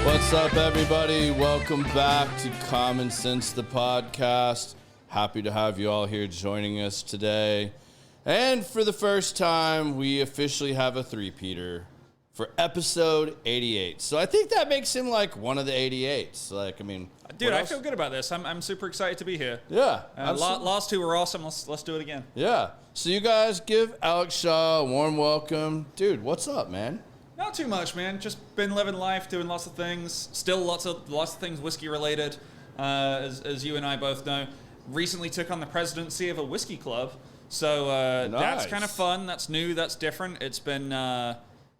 What's up, everybody? Welcome back to Common Sense, the podcast. Happy to have you all here joining us today. And for the first time, we officially have a three-peater for episode 88. So I think that makes him like one of the 88s. Like, I mean, dude, I feel good about this. I'm super excited to be here. Yeah. Last two were awesome. Let's do it again. Yeah. So you guys give Alex Shaw a warm welcome. Dude, what's up, man? Not too much, man. Just been living life, doing lots of things. Still lots of things whiskey related, as you and I both know. Recently took on the presidency of a whiskey club, so Nice. That's kind of fun. That's new. That's different. It's been,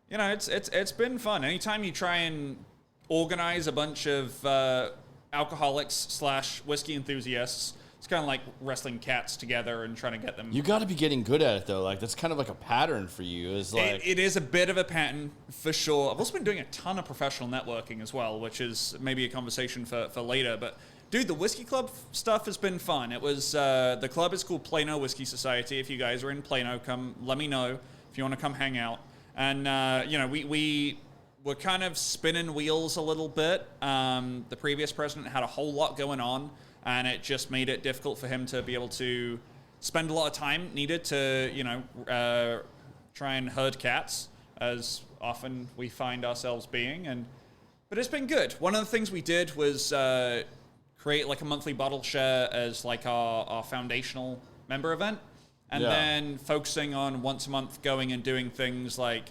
it's been fun. Anytime you try and organize a bunch of alcoholics / whiskey enthusiasts, it's kind of like wrestling cats together and trying to get them. You got to be getting good at it, though. Like, that's kind of like a pattern for you. Is like it is a bit of a pattern, for sure. I've also been doing a ton of professional networking as well, which is maybe a conversation for later. But, dude, the whiskey club stuff has been fun. It was the club is called Plano Whiskey Society. If you guys are in Plano, come let me know if you want to come hang out. And, we were kind of spinning wheels a little bit. The previous president had a whole lot going on, and it just made it difficult for him to be able to spend a lot of time needed to, try and herd cats, as often we find ourselves being. But it's been good. One of the things we did was create like a monthly bottle share as like our foundational member event, and then focusing on once a month going and doing things like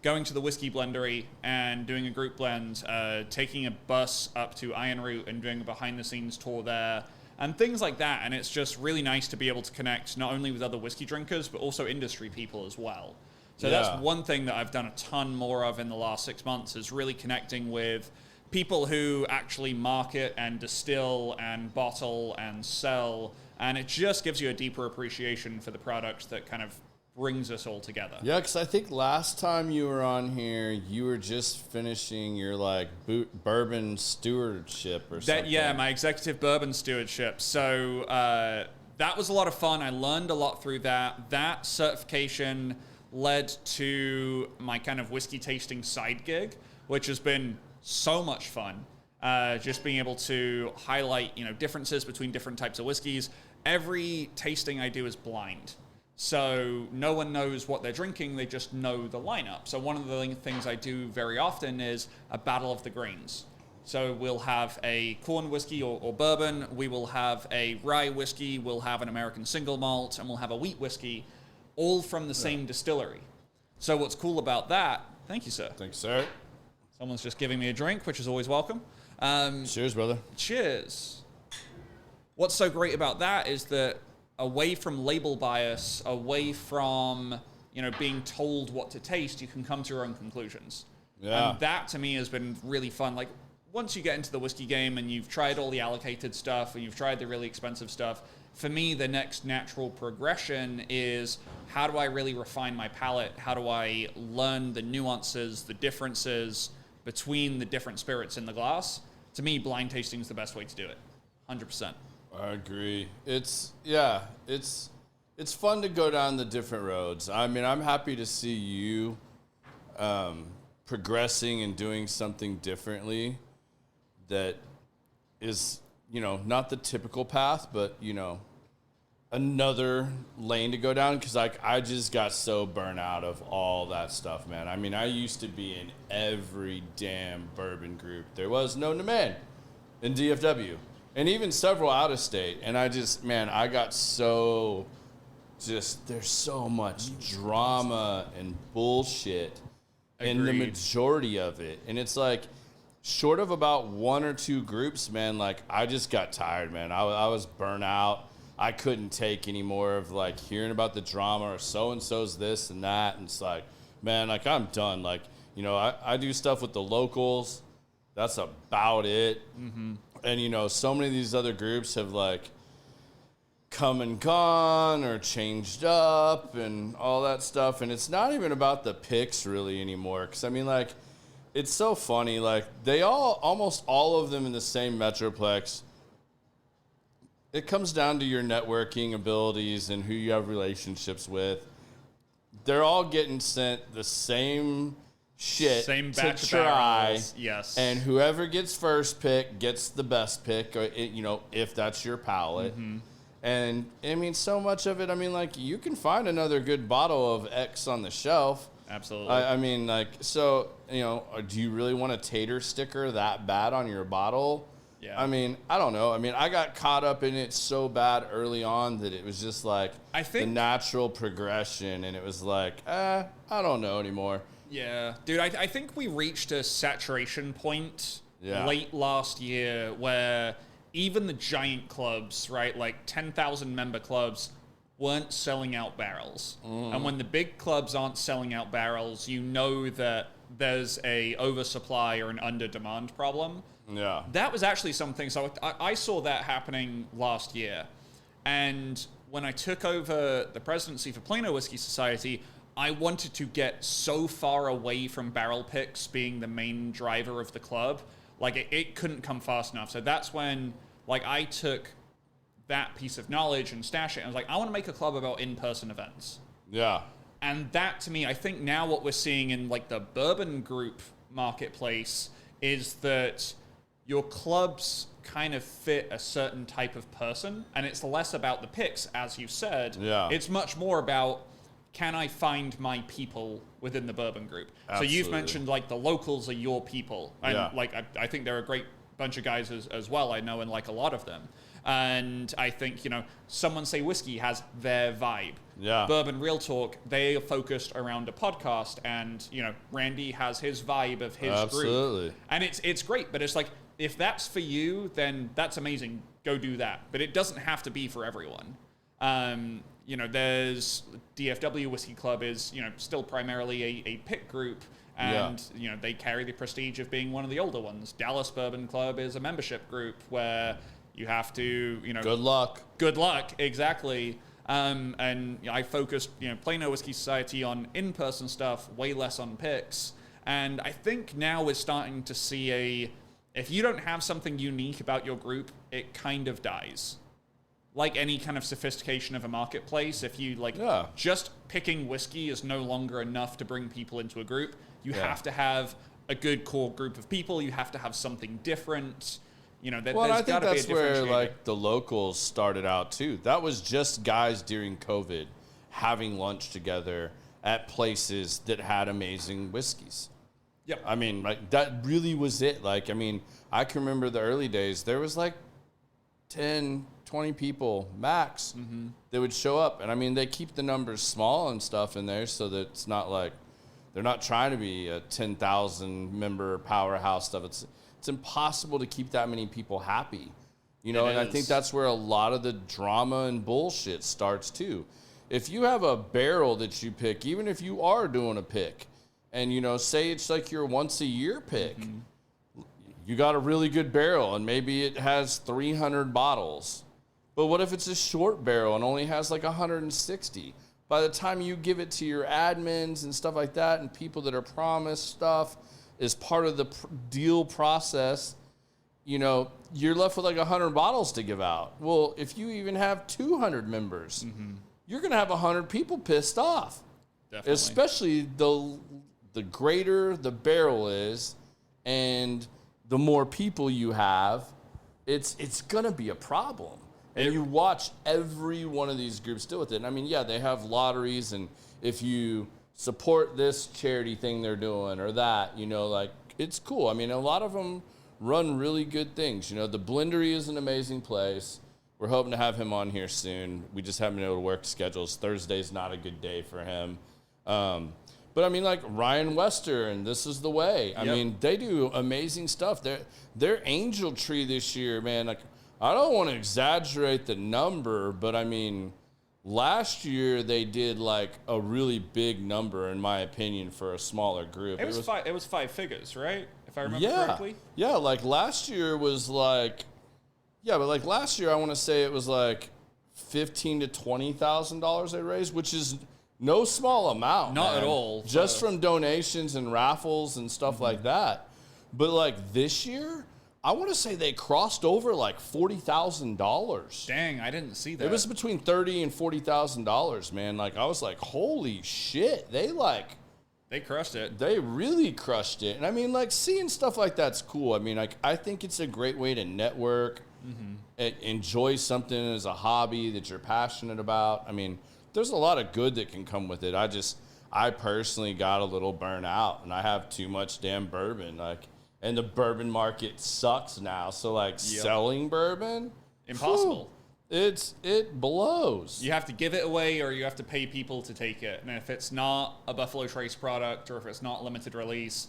going to the whiskey blendery and doing a group blend, taking a bus up to Iron Root and doing a behind-the-scenes tour there, and things like that. And it's just really nice to be able to connect not only with other whiskey drinkers, but also industry people as well. So that's one thing that I've done a ton more of in the last 6 months, is really connecting with people who actually market and distill and bottle and sell. And it just gives you a deeper appreciation for the product that kind of brings us all together. Yeah, because I think last time you were on here, you were just finishing your like bourbon stewardship or something. Yeah, my executive bourbon stewardship. So that was a lot of fun. I learned a lot through that. That certification led to my kind of whiskey tasting side gig, which has been so much fun. Just being able to highlight, differences between different types of whiskeys. Every tasting I do is blind. So no one knows what they're drinking, they just know the lineup. So one of the things I do very often is a battle of the grains. So we'll have a corn whiskey or bourbon, we will have a rye whiskey, we'll have an American single malt, and we'll have a wheat whiskey, all from the same distillery. So what's cool about that, thank you, sir. Thanks, sir. Someone's just giving me a drink, which is always welcome. Cheers, brother. Cheers. What's so great about that is that away from label bias, away from, being told what to taste, you can come to your own conclusions. Yeah. And that to me has been really fun. Like, once you get into the whiskey game and you've tried all the allocated stuff and you've tried the really expensive stuff, for me, the next natural progression is, how do I really refine my palate? How do I learn the nuances, the differences between the different spirits in the glass? To me, blind tasting is the best way to do it. 100%. I agree. It's fun to go down the different roads. I mean, I'm happy to see you progressing and doing something differently that is, not the typical path, but, another lane to go down. Because I just got so burnt out of all that stuff, man. I mean, I used to be in every damn bourbon group there was known to man in DFW. And even several out of state. And I got so there's so much drama and bullshit in the majority of it. And it's like, short of about one or two groups, man, like, I just got tired, man. I was burnt out. I couldn't take any more of, like, hearing about the drama or so-and-so's this and that. And it's like, man, like, I'm done. Like, I do stuff with the locals. That's about it. Mm-hmm. And, so many of these other groups have, like, come and gone or changed up and all that stuff. And it's not even about the picks really anymore. Because, I mean, like, it's so funny. Like, almost all of them in the same Metroplex, it comes down to your networking abilities and who you have relationships with. They're all getting sent the same shit Same to batch of try. barrels. Yes. And whoever gets first pick gets the best pick, if that's your palate. Mm-hmm. And, I mean, so much of it, I mean, like, you can find another good bottle of X on the shelf. Absolutely. I mean, like, so, do you really want a tater sticker that bad on your bottle? Yeah. I mean, I don't know. I mean, I got caught up in it so bad early on that it was just like the natural progression, and it was like, I don't know anymore. Yeah. Dude, I think we reached a saturation point late last year where even the giant clubs, right, like 10,000 member clubs, weren't selling out barrels. And when the big clubs aren't selling out barrels, you know that there's a oversupply or an under demand problem. Yeah. That was actually something, so I saw that happening last year. And when I took over the presidency for Plano Whiskey Society, I wanted to get so far away from barrel picks being the main driver of the club. Like, it couldn't come fast enough. So that's when, like, I took that piece of knowledge and stashed it. And I was like, I want to make a club about in-person events. Yeah. And that, to me, I think now what we're seeing in, like, the bourbon group marketplace is that your clubs kind of fit a certain type of person, and it's less about the picks, as you said. Yeah. It's much more about, can I find my people within the bourbon group? Absolutely. So you've mentioned, like, the locals are your people. And, like, I think they're a great bunch of guys as well. I know and like a lot of them. And I think, Someone Say Whiskey has their vibe. Yeah. Bourbon Real Talk, they are focused around a podcast, and, Randy has his vibe of his Absolutely. group. And it's great, but it's like, if that's for you, then that's amazing. Go do that. But it doesn't have to be for everyone. There's DFW Whiskey Club is, still primarily a pick group, and, they carry the prestige of being one of the older ones. Dallas Bourbon Club is a membership group where you have to, Good luck. Good luck, exactly. And I focused, Plano Whiskey Society on in-person stuff, way less on picks. And I think now we're starting to see if you don't have something unique about your group, it kind of dies. Like any kind of sophistication of a marketplace, if you just picking whiskey is no longer enough to bring people into a group. You have to have a good core group of people. You have to have something different. I think that's where like the locals started out too. That was just guys during COVID having lunch together at places that had amazing whiskeys. Yep. I mean, like that really was it. Like, I mean, I can remember the early days. There was like 10, 20 people max that would show up. And I mean, they keep the numbers small and stuff in there so that it's not like they're not trying to be a 10,000 member powerhouse stuff. It's impossible to keep that many people happy, and I think that's where a lot of the drama and bullshit starts too. If you have a barrel that you pick, even if you are doing a pick, and say it's like your once a year pick, you got a really good barrel and maybe it has 300 bottles. But what if it's a short barrel and only has like 160? By the time you give it to your admins and stuff like that and people that are promised stuff as part of the deal process, you're left with like 100 bottles to give out. Well, if you even have 200 members, you're going to have 100 people pissed off. Definitely. Especially the greater the barrel is and the more people you have, it's going to be a problem. And you watch every one of these groups deal with it. And I mean, they have lotteries, and if you support this charity thing they're doing or that, like, it's cool. I mean, a lot of them run really good things. The Blendery is an amazing place. We're hoping to have him on here soon. We just haven't been able to work schedules. Thursday's not a good day for him. But I mean, like Ryan Wester and This Is the Way. I mean, they do amazing stuff. Their Angel Tree this year, man, like, I don't want to exaggerate the number, but I mean, last year they did like a really big number, in my opinion, for a smaller group. It was 5 figures, right? If I remember correctly. Yeah, like last year was like, but like last year I want to say it was like $15,000 to $20,000 they raised, which is no small amount. Not man. at all. Just from donations and raffles and stuff like that. But like this year, I want to say they crossed over like $40,000. Dang, I didn't see that. It was between $30,000 and $40,000, man. Like, I was like, holy shit. They like They crushed it. They really crushed it. And I mean, like, seeing stuff like that's cool. I mean, like, I think it's a great way to network, enjoy something as a hobby that you're passionate about. I mean, there's a lot of good that can come with it. I personally got a little burnt out, and I have too much damn bourbon. Like, and the bourbon market sucks now. So, like, selling bourbon, impossible. Whew, it blows. You have to give it away, or you have to pay people to take it. And if it's not a Buffalo Trace product, or if it's not limited release,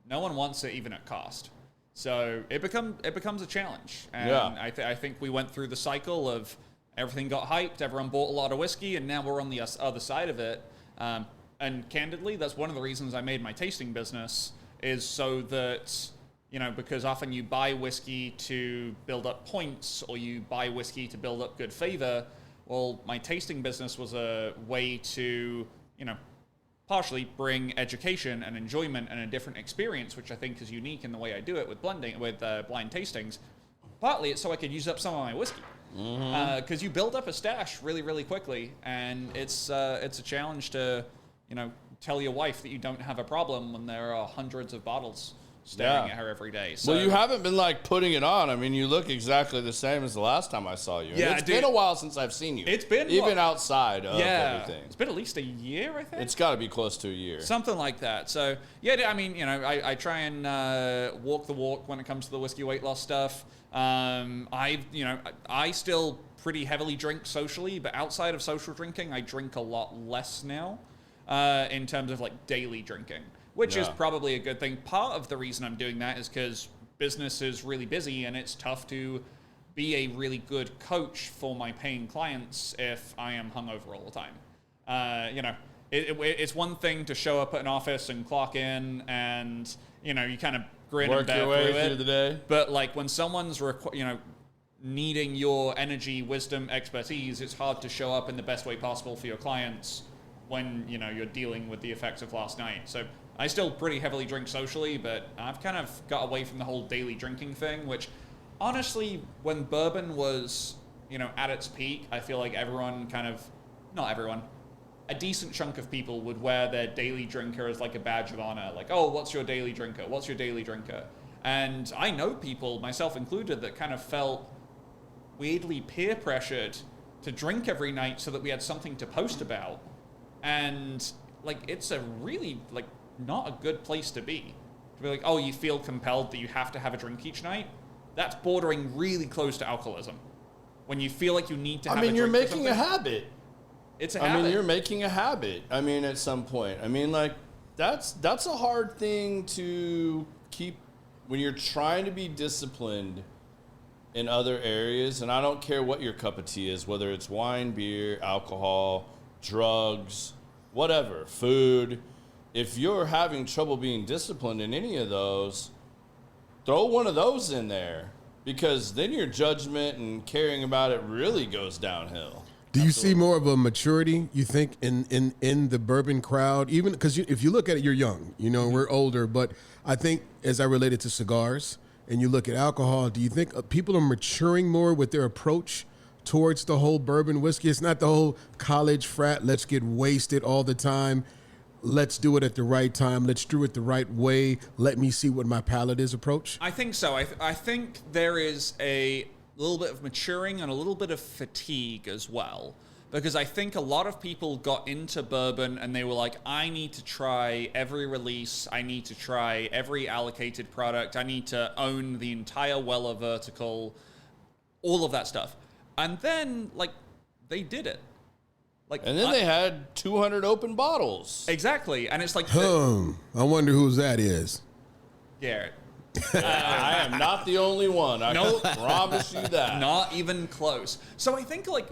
no one wants it even at cost. So it becomes a challenge. And I think we went through the cycle of everything got hyped, everyone bought a lot of whiskey, and now we're on the other side of it. And candidly, that's one of the reasons I made my tasting business, is so that, you know, because often you buy whiskey to build up points, or you buy whiskey to build up good favor. Well, my tasting business was a way to, you know, partially bring education and enjoyment and a different experience, which I think is unique in the way I do it with blending, with blind tastings. Partly it's so I could use up some of my whiskey. Because you build up a stash really, really quickly, and it's a challenge to, you know, tell your wife that you don't have a problem when there are hundreds of bottles staring at her every day. So, well, you haven't been, like, putting it on. I mean, you look exactly the same as the last time I saw you. And it's been a while since I've seen you. It's been even outside of everything. It's been at least a year, I think. It's got to be close to a year. Something like that. So, yeah, I mean, you know, I try and walk the walk when it comes to the whiskey weight loss stuff. I still pretty heavily drink socially, but outside of social drinking, I drink a lot less now in terms of, like, daily drinking, which is probably a good thing. Part of the reason I'm doing that is because business is really busy, and it's tough to be a really good coach for my paying clients if I am hungover all the time. You know, it's one thing to show up at an office and clock in, and, you know, you kind of grin and bear your way through through the day. But, like, when someone's needing your energy, wisdom, expertise, it's hard to show up in the best way possible for your clients when, you know, you're dealing with the effects of last night. So I still pretty heavily drink socially, but I've kind of got away from the whole daily drinking thing, which, honestly, when bourbon was, you know, at its peak, I feel like not everyone, a decent chunk of people would wear their daily drinker as, like, a badge of honor. Like, oh, what's your daily drinker? What's your daily drinker? And I know people, myself included, that kind of felt weirdly peer pressured to drink every night so that we had something to post about. And, like, it's a really, like, not a good place to be. To be like, oh, you feel compelled that you have to have a drink each night? That's bordering really close to alcoholism. When you feel like you need to have a drink. You're making a habit. It's a habit. I mean, you're making a habit. I mean, at some point. I mean, like, that's a hard thing to keep when you're trying to be disciplined in other areas. And I don't care what your cup of tea is, whether it's wine, beer, alcohol, drugs, whatever, food. If you're having trouble being disciplined in any of those, throw one of those in there, because then your judgment and caring about it really goes downhill. Do you see more of a maturity, you think, in the bourbon crowd? Even because if you look at it, you're young, you know, we're older, but I think as I relate it to cigars and you look at alcohol, do you think people are maturing more with their approach towards the whole bourbon whiskey? It's not the whole college frat, let's get wasted all the time. Let's do it at the right time. Let's do it the right way. Let me see what my palate is approach. I think so. I think there is a little bit of maturing and a little bit of fatigue as well. Because I think a lot of people got into bourbon and they were like, I need to try every release. I need to try every allocated product. I need to own the entire Weller vertical, all of that stuff. And then, like, they did it. Like, and then they had 200 open bottles. Exactly. And it's like... I wonder whose that is. Garrett. I am not the only one. I can promise you that. Not even close. So I think, like,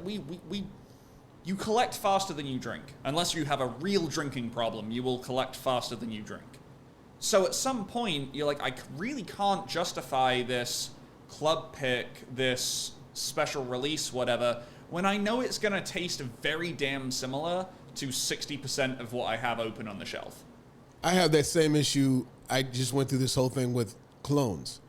you collect faster than you drink. Unless you have a real drinking problem, you will collect faster than you drink. So at some point, you're like, I really can't justify this club pick, this special release, whatever, when I know it's going to taste very damn similar to 60% of what I have open on the shelf. I have that same issue. I just went through this whole thing with colognes,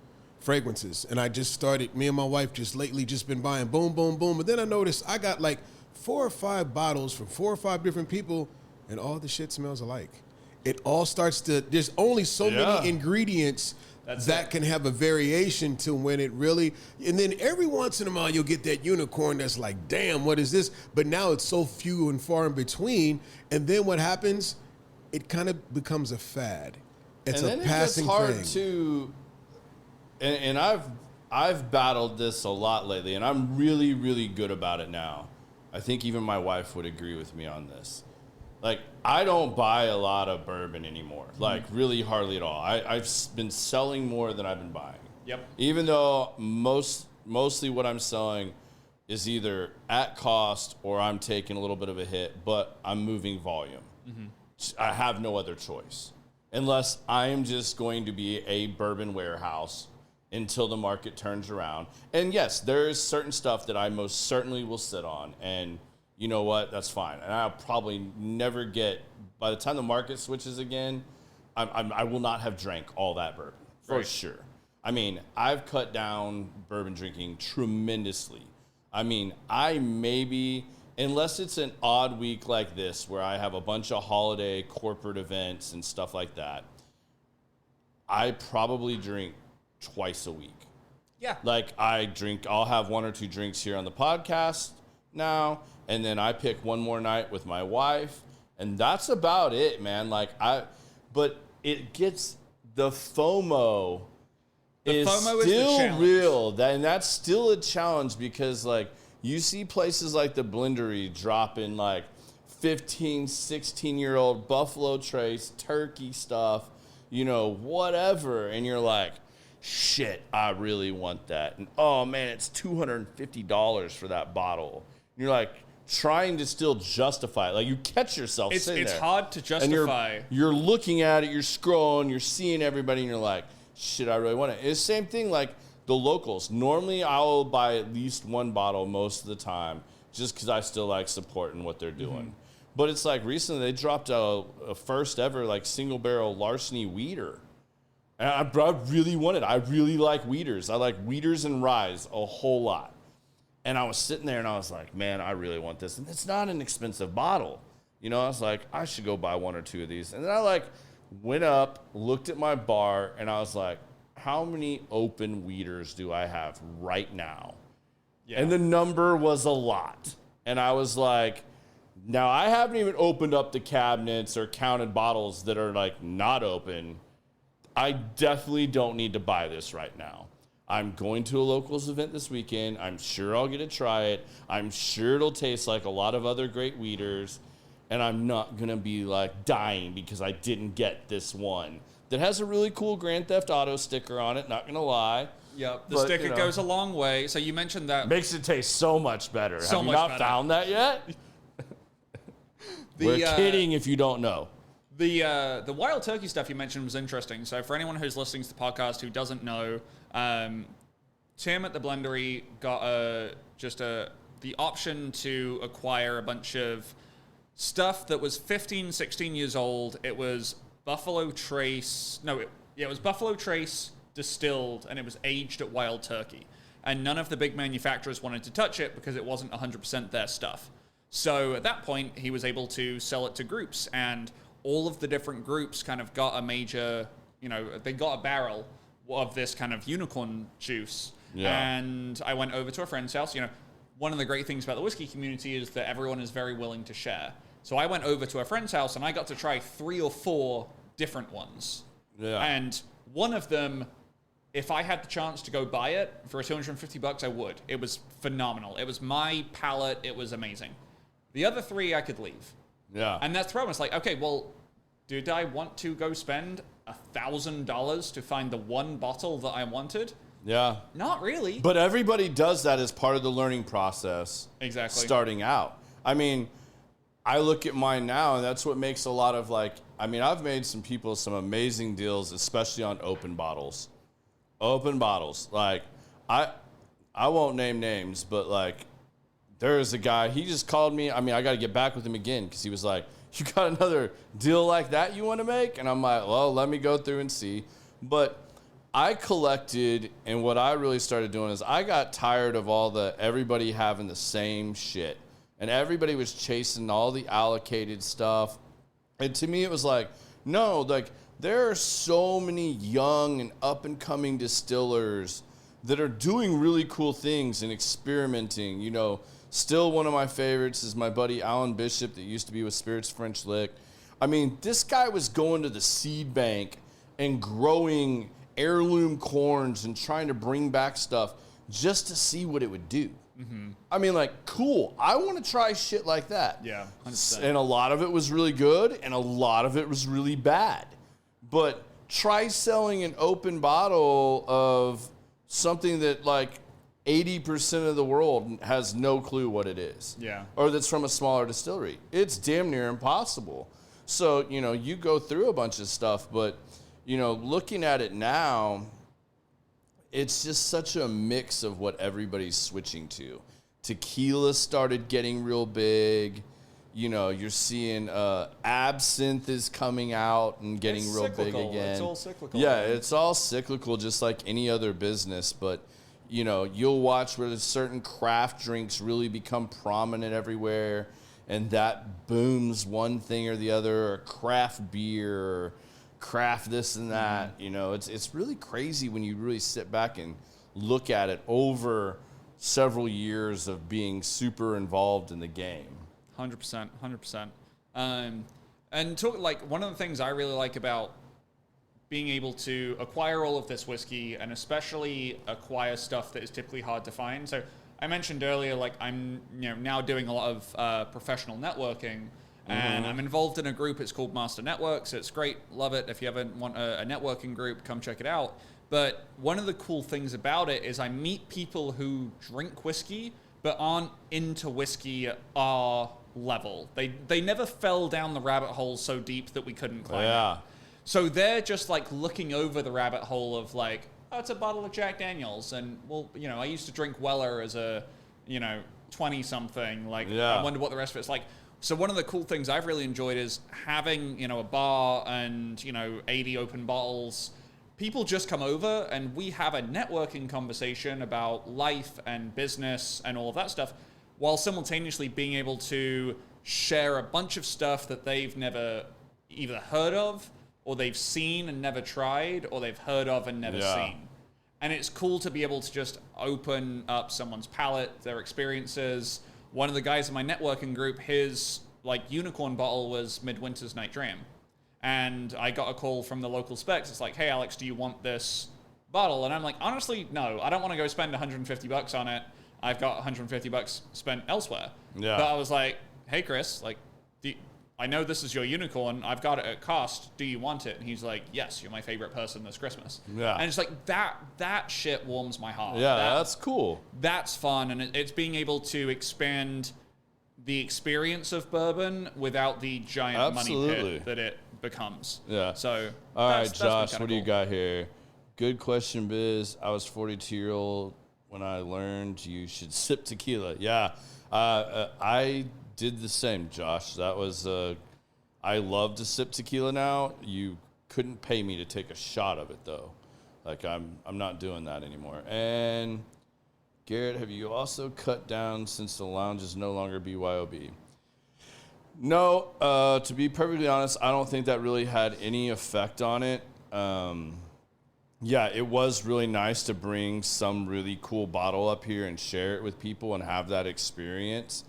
fragrances, and I just started, me and my wife just lately just been buying boom, boom, boom. But then I noticed I got like 4 or 5 bottles from 4 or 5 different people, and all the shit smells alike. it all starts to, there's only so Yeah. many ingredients that can have a variation to when it really, and then every once in a while you'll get that unicorn that's like, damn, what is this? But now it's so few and far in between. And then what happens? It kind of becomes a fad. It's and a then passing it gets hard thing. to, and I've battled this a lot lately, and I'm really, really good about it now. I think even my wife would agree with me on this. Like, I don't buy a lot of bourbon anymore. Like, really hardly at all. I've been selling more than I've been buying. Yep. Even though mostly what I'm selling is either at cost or I'm taking a little bit of a hit, but I'm moving volume. I have no other choice. Unless I am just going to be a bourbon warehouse until the market turns around. And yes, there is certain stuff that I most certainly will sit on, and you know what? That's fine. And I'll probably never get, by the time the market switches again, I will not have drank all that bourbon, for sure. I mean, I've cut down bourbon drinking tremendously. I mean, I maybe, unless it's an odd week like this where I have a bunch of holiday corporate events and stuff like that, I probably drink twice a week. Yeah. Like, I'll have one or two drinks here on the podcast now, and then I pick one more night with my wife, and that's about it, man. But it gets, the FOMO is FOMO is the still challenge. real, and that's still a challenge because, like, you see places like the Blendery dropping, like, 15, 16-year-old Buffalo Trace, turkey stuff, whatever, and you're like, shit, I really want that. And, oh, man, it's $250 for that bottle. And you're like trying to still justify it. Like, you catch yourself sitting there. It's hard to justify. And you're looking at it, you're scrolling, you're seeing everybody, and you're like, shit, I really want it. It's the same thing like the locals. Normally, I'll buy at least one bottle most of the time just because I still like supporting what they're doing. But it's like recently they dropped a first ever like single barrel larceny weeder. And I really want it. I really like weeders. I like weeders and ryes a whole lot. And I was sitting there and I was like, man, I really want this. And it's not an expensive bottle. I was like, I should go buy one or two of these. And then I went up, looked at my bar, and I was like, how many open weeders do I have right now? Yeah. And the number was a lot. And I was like, now I haven't even opened up the cabinets or counted bottles that are like not open. I definitely don't need to buy this right now. I'm going to a locals event this weekend. I'm sure I'll get to try it. I'm sure it'll taste like a lot of other great weeders. And I'm not going to be like dying because I didn't get this one that has a really cool Grand Theft Auto sticker on it. Not going to lie. Yep, the sticker goes a long way. So you mentioned that. Makes it taste so much better. So Have you much not better. found that yet? We're kidding if you don't know. The wild turkey stuff you mentioned was interesting. So for anyone who's listening to the podcast who doesn't know, Tim at the Blendery got the option to acquire a bunch of stuff that was 15, 16 years old. It was Buffalo Trace. It was Buffalo Trace distilled, and it was aged at wild turkey. And none of the big manufacturers wanted to touch it because it wasn't 100% their stuff. So at that point, he was able to sell it to groups, and all of the different groups kind of got a major, they got a barrel of this kind of unicorn juice. Yeah. And I went over to a friend's house. One of the great things about the whiskey community is that everyone is very willing to share. So I went over to a friend's house and I got to try 3 or 4 different ones. Yeah. And one of them, if I had the chance to go buy it for $250, I would. It was phenomenal. It was my palate. It was amazing. The other 3 I could leave. Yeah. And that's the problem. It's like, okay, well, did I want to go spend $1,000 to find the one bottle that I wanted? Yeah. Not really. But everybody does that as part of the learning process. Exactly. Starting out. I mean, I look at mine now, and that's what makes a lot of I've made some people some amazing deals, especially on open bottles. Open bottles. Like, I won't name names, but there is a guy, he just called me. I mean, I got to get back with him again because he was like, you got another deal like that you want to make? And I'm like, well, let me go through and see. But I collected, and what I really started doing is I got tired of everybody having the same shit. And everybody was chasing all the allocated stuff. And to me, it was like, No, like there are so many young and up and coming distillers that are doing really cool things and experimenting. You know, still one of my favorites is my buddy Alan Bishop that used to be with Spirits French Lick. I mean, this guy was going to the seed bank and growing heirloom corns and trying to bring back stuff just to see what it would do. Mm-hmm. I mean, like, cool. I want to try shit like that. Yeah, 100%. And a lot of it was really good, and a lot of it was really bad. But try selling an open bottle of something that, like, 80% of the world has no clue what it is. Yeah. Or that's from a smaller distillery. It's damn near impossible. So, you know, you go through a bunch of stuff, but, you know, looking at it now, it's just such a mix of what everybody's switching to. Tequila started getting real big. You know, you're seeing absinthe is coming out and getting It's real cyclical. big again. It's all cyclical. Yeah, it's all cyclical, just like any other business. But, you know, you'll watch where certain craft drinks really become prominent everywhere, and that booms one thing or the other, or craft beer, or craft this and that. You know, it's really crazy when you really sit back and look at it over several years of being super involved in the game. 100%, 100%. And talk, like, one of the things I really like about being able to acquire all of this whiskey, and especially acquire stuff that is typically hard to find. So I mentioned earlier, like, I'm now doing a lot of professional networking, and I'm involved in a group. It's called Master Networks. It's great. Love it. If you ever want a networking group, come check it out. But one of the cool things about it is I meet people who drink whiskey but aren't into whiskey at our level. They never fell down the rabbit hole so deep that we couldn't climb it. So they're just like looking over the rabbit hole of like, oh, it's a bottle of Jack Daniels. And, well, you know, I used to drink Weller as a, 20-something. Like, I wonder what the rest of it's like. So one of the cool things I've really enjoyed is having, a bar and, 80 open bottles. People just come over and we have a networking conversation about life and business and all of that stuff, while simultaneously being able to share a bunch of stuff that they've never either heard of, or they've seen and never tried, or they've heard of and never seen. And it's cool to be able to just open up someone's palate, their experiences. One of the guys in my networking group, his unicorn bottle was Midwinter's Night Dream. And I got a call from the local specs. It's like, hey, Alex, do you want this bottle? And I'm like, honestly, no, I don't want to go spend $150 on it. I've got $150 spent elsewhere. Yeah. But I was like, hey, Chris, I know this is your unicorn. I've got it at cost. Do you want it? And he's like, yes, you're my favorite person this Christmas. Yeah. And it's like, that shit warms my heart. Yeah, that's cool. That's fun. And it's being able to expand the experience of bourbon without the giant money pit that it becomes. Yeah. So, all right, Josh, what do you got here? Good question, Biz. I was 42-year-old when I learned you should sip tequila. Yeah. I did the same, Josh. That was, I love to sip tequila now. You couldn't pay me to take a shot of it, though. Like, I'm not doing that anymore. And Garrett, have you also cut down since the lounge is no longer BYOB? No, to be perfectly honest, I don't think that really had any effect on it. Yeah, it was really nice to bring some really cool bottle up here and share it with people and have that experience.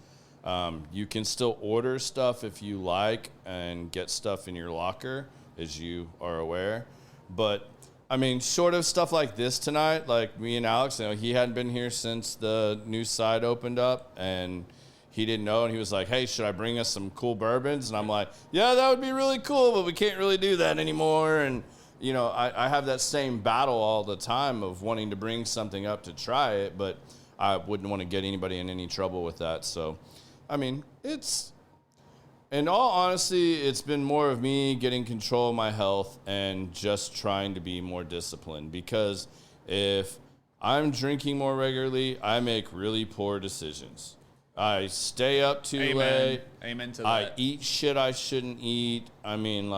You can still order stuff if you like and get stuff in your locker, as you are aware. But, I mean, short of stuff like this tonight, like me and Alex, he hadn't been here since the new side opened up, and he didn't know, and he was like, hey, should I bring us some cool bourbons? And I'm like, yeah, that would be really cool, but we can't really do that anymore. And, I have that same battle all the time of wanting to bring something up to try it, but I wouldn't want to get anybody in any trouble with that. So, I mean, in all honesty, it's been more of me getting control of my health and just trying to be more disciplined, because if I'm drinking more regularly, I make really poor decisions. I stay up too late. Amen to that. I eat shit I shouldn't eat. I mean,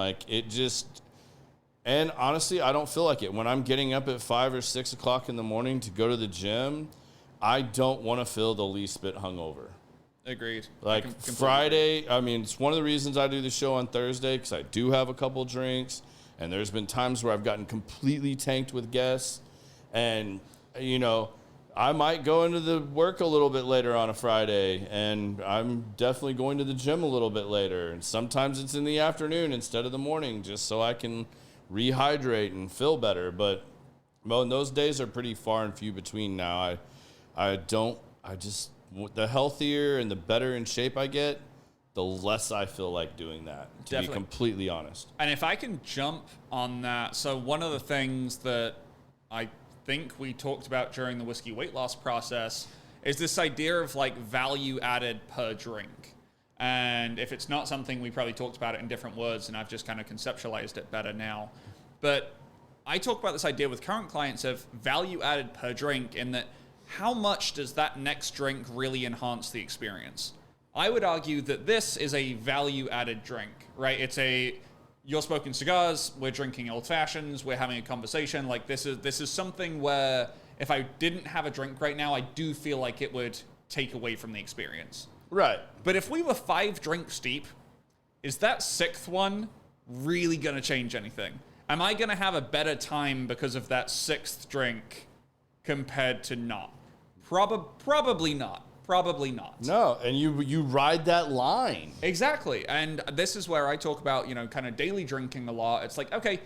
and honestly, I don't feel like it. When I'm getting up at 5 or 6 o'clock in the morning to go to the gym, I don't want to feel the least bit hungover. Agreed. Like Friday, I mean, it's one of the reasons I do the show on Thursday, because I do have a couple drinks, and there's been times where I've gotten completely tanked with guests, and, you know, I might go into the work a little bit later on a Friday, and I'm definitely going to the gym a little bit later, and sometimes it's in the afternoon instead of the morning, just so I can rehydrate and feel better. But well, those days are pretty far and few between now. The healthier and the better in shape I get, the less I feel like doing that, to be completely honest. And if I can jump on that, so one of the things that I think we talked about during the whiskey weight loss process is this idea of like value added per drink. And if it's not something, we probably talked about it in different words, and I've just kind of conceptualized it better now. But I talk about this idea with current clients of value added per drink, in that how much does that next drink really enhance the experience? I would argue that this is a value added drink, right? You're smoking cigars, we're drinking old fashions, we're having a conversation. Like this is something where if I didn't have a drink right now, I do feel like it would take away from the experience. Right. But if we were 5 drinks deep, is that 6th one really going to change anything? Am I going to have a better time because of that 6th drink compared to not? Probably not. Probably not. No, and you ride that line. Exactly. And this is where I talk about, kind of daily drinking a lot. It's like, okay,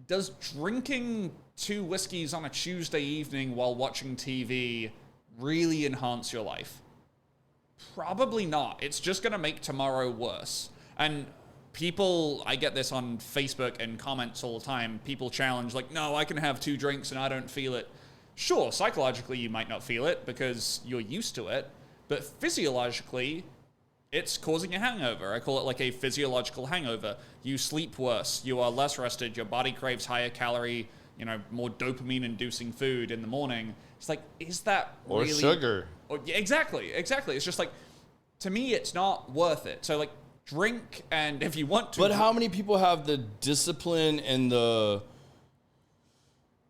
does drinking 2 whiskeys on a Tuesday evening while watching TV really enhance your life? Probably not. It's just going to make tomorrow worse. And people, I get this on Facebook and comments all the time. People challenge, like, no, I can have 2 drinks and I don't feel it. Sure, psychologically you might not feel it because you're used to it. But physiologically, it's causing a hangover. I call it like a physiological hangover. You sleep worse. You are less rested. Your body craves higher calorie, more dopamine-inducing food in the morning. It's like, is that or really... sugar. Yeah, exactly. It's just like, to me, it's not worth it. So, like, drink, and if you want to... But how many people have the discipline and the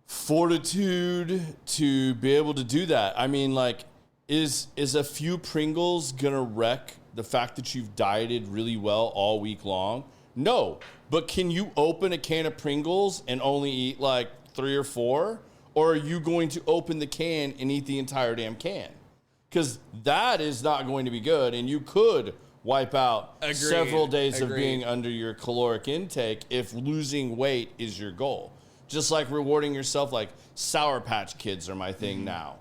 fortitude to be able to do that? I mean, like... Is a few Pringles gonna wreck the fact that you've dieted really well all week long? No, but can you open a can of Pringles and only eat like 3 or 4? Or are you going to open the can and eat the entire damn can? Because that is not going to be good, and you could wipe out several days of being under your caloric intake if losing weight is your goal. Just like rewarding yourself, like Sour Patch Kids are my thing now.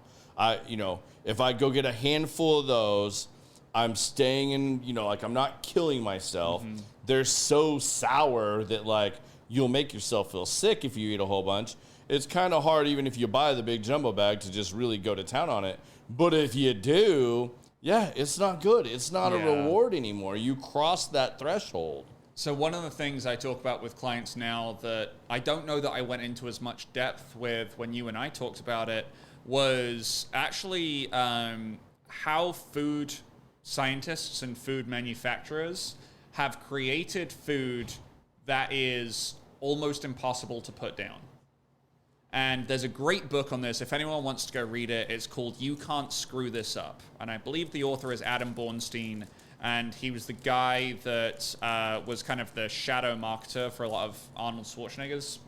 If I go get a handful of those, I'm staying in, like I'm not killing myself. Mm-hmm. They're so sour that like you'll make yourself feel sick if you eat a whole bunch. It's kind of hard even if you buy the big jumbo bag to just really go to town on it. But if you do, yeah, it's not good. It's not a reward anymore. You cross that threshold. So one of the things I talk about with clients now that I don't know that I went into as much depth with when you and I talked about it was actually how food scientists and food manufacturers have created food that is almost impossible to put down. And there's a great book on this. If anyone wants to go read it, it's called You Can't Screw This Up. And I believe the author is Adam Bornstein. And he was the guy that was kind of the shadow marketer for a lot of Arnold Schwarzenegger's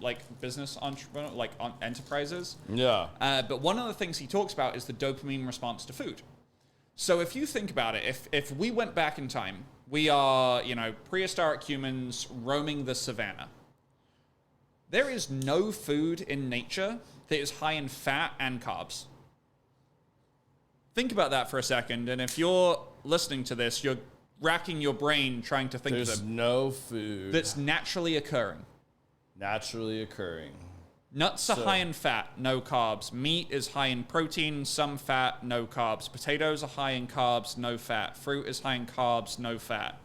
business entrepreneur, enterprises. Yeah. But one of the things he talks about is the dopamine response to food. So if you think about it, if we went back in time, we are, prehistoric humans roaming the savannah. There is no food in nature that is high in fat and carbs. Think about that for a second, and if you're listening to this, you're racking your brain trying to think of There's no food that's naturally occurring. Naturally occurring. Nuts are high in fat, no carbs. Meat is high in protein, some fat, no carbs. Potatoes are high in carbs, no fat. Fruit is high in carbs, no fat.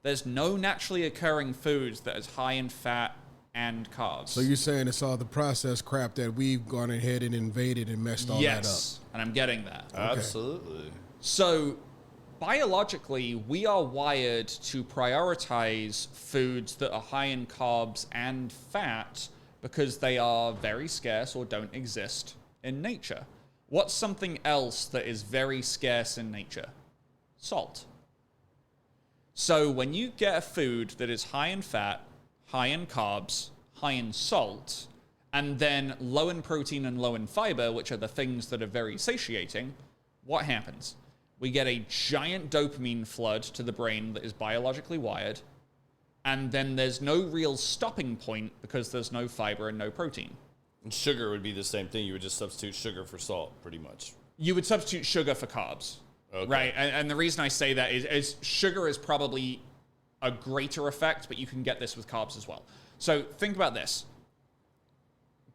There's no naturally occurring foods that is high in fat and carbs. So you're saying it's all the processed crap that we've gone ahead and invaded and messed all that up? Yes, and I'm getting that. Absolutely. So biologically, we are wired to prioritize foods that are high in carbs and fat because they are very scarce or don't exist in nature. What's something else that is very scarce in nature? salt. So when you get a food that is high in fat, high in carbs, high in salt, and then low in protein and low in fiber, which are the things that are very satiating, what happens? We get a giant dopamine flood to the brain that is biologically wired, and then there's no real stopping point because there's no fiber and no protein. And sugar would be the same thing. You would just substitute sugar for salt, pretty much. You would substitute sugar for carbs, right? And the reason I say that is sugar is probably a greater effect, but you can get this with carbs as well. So think about this.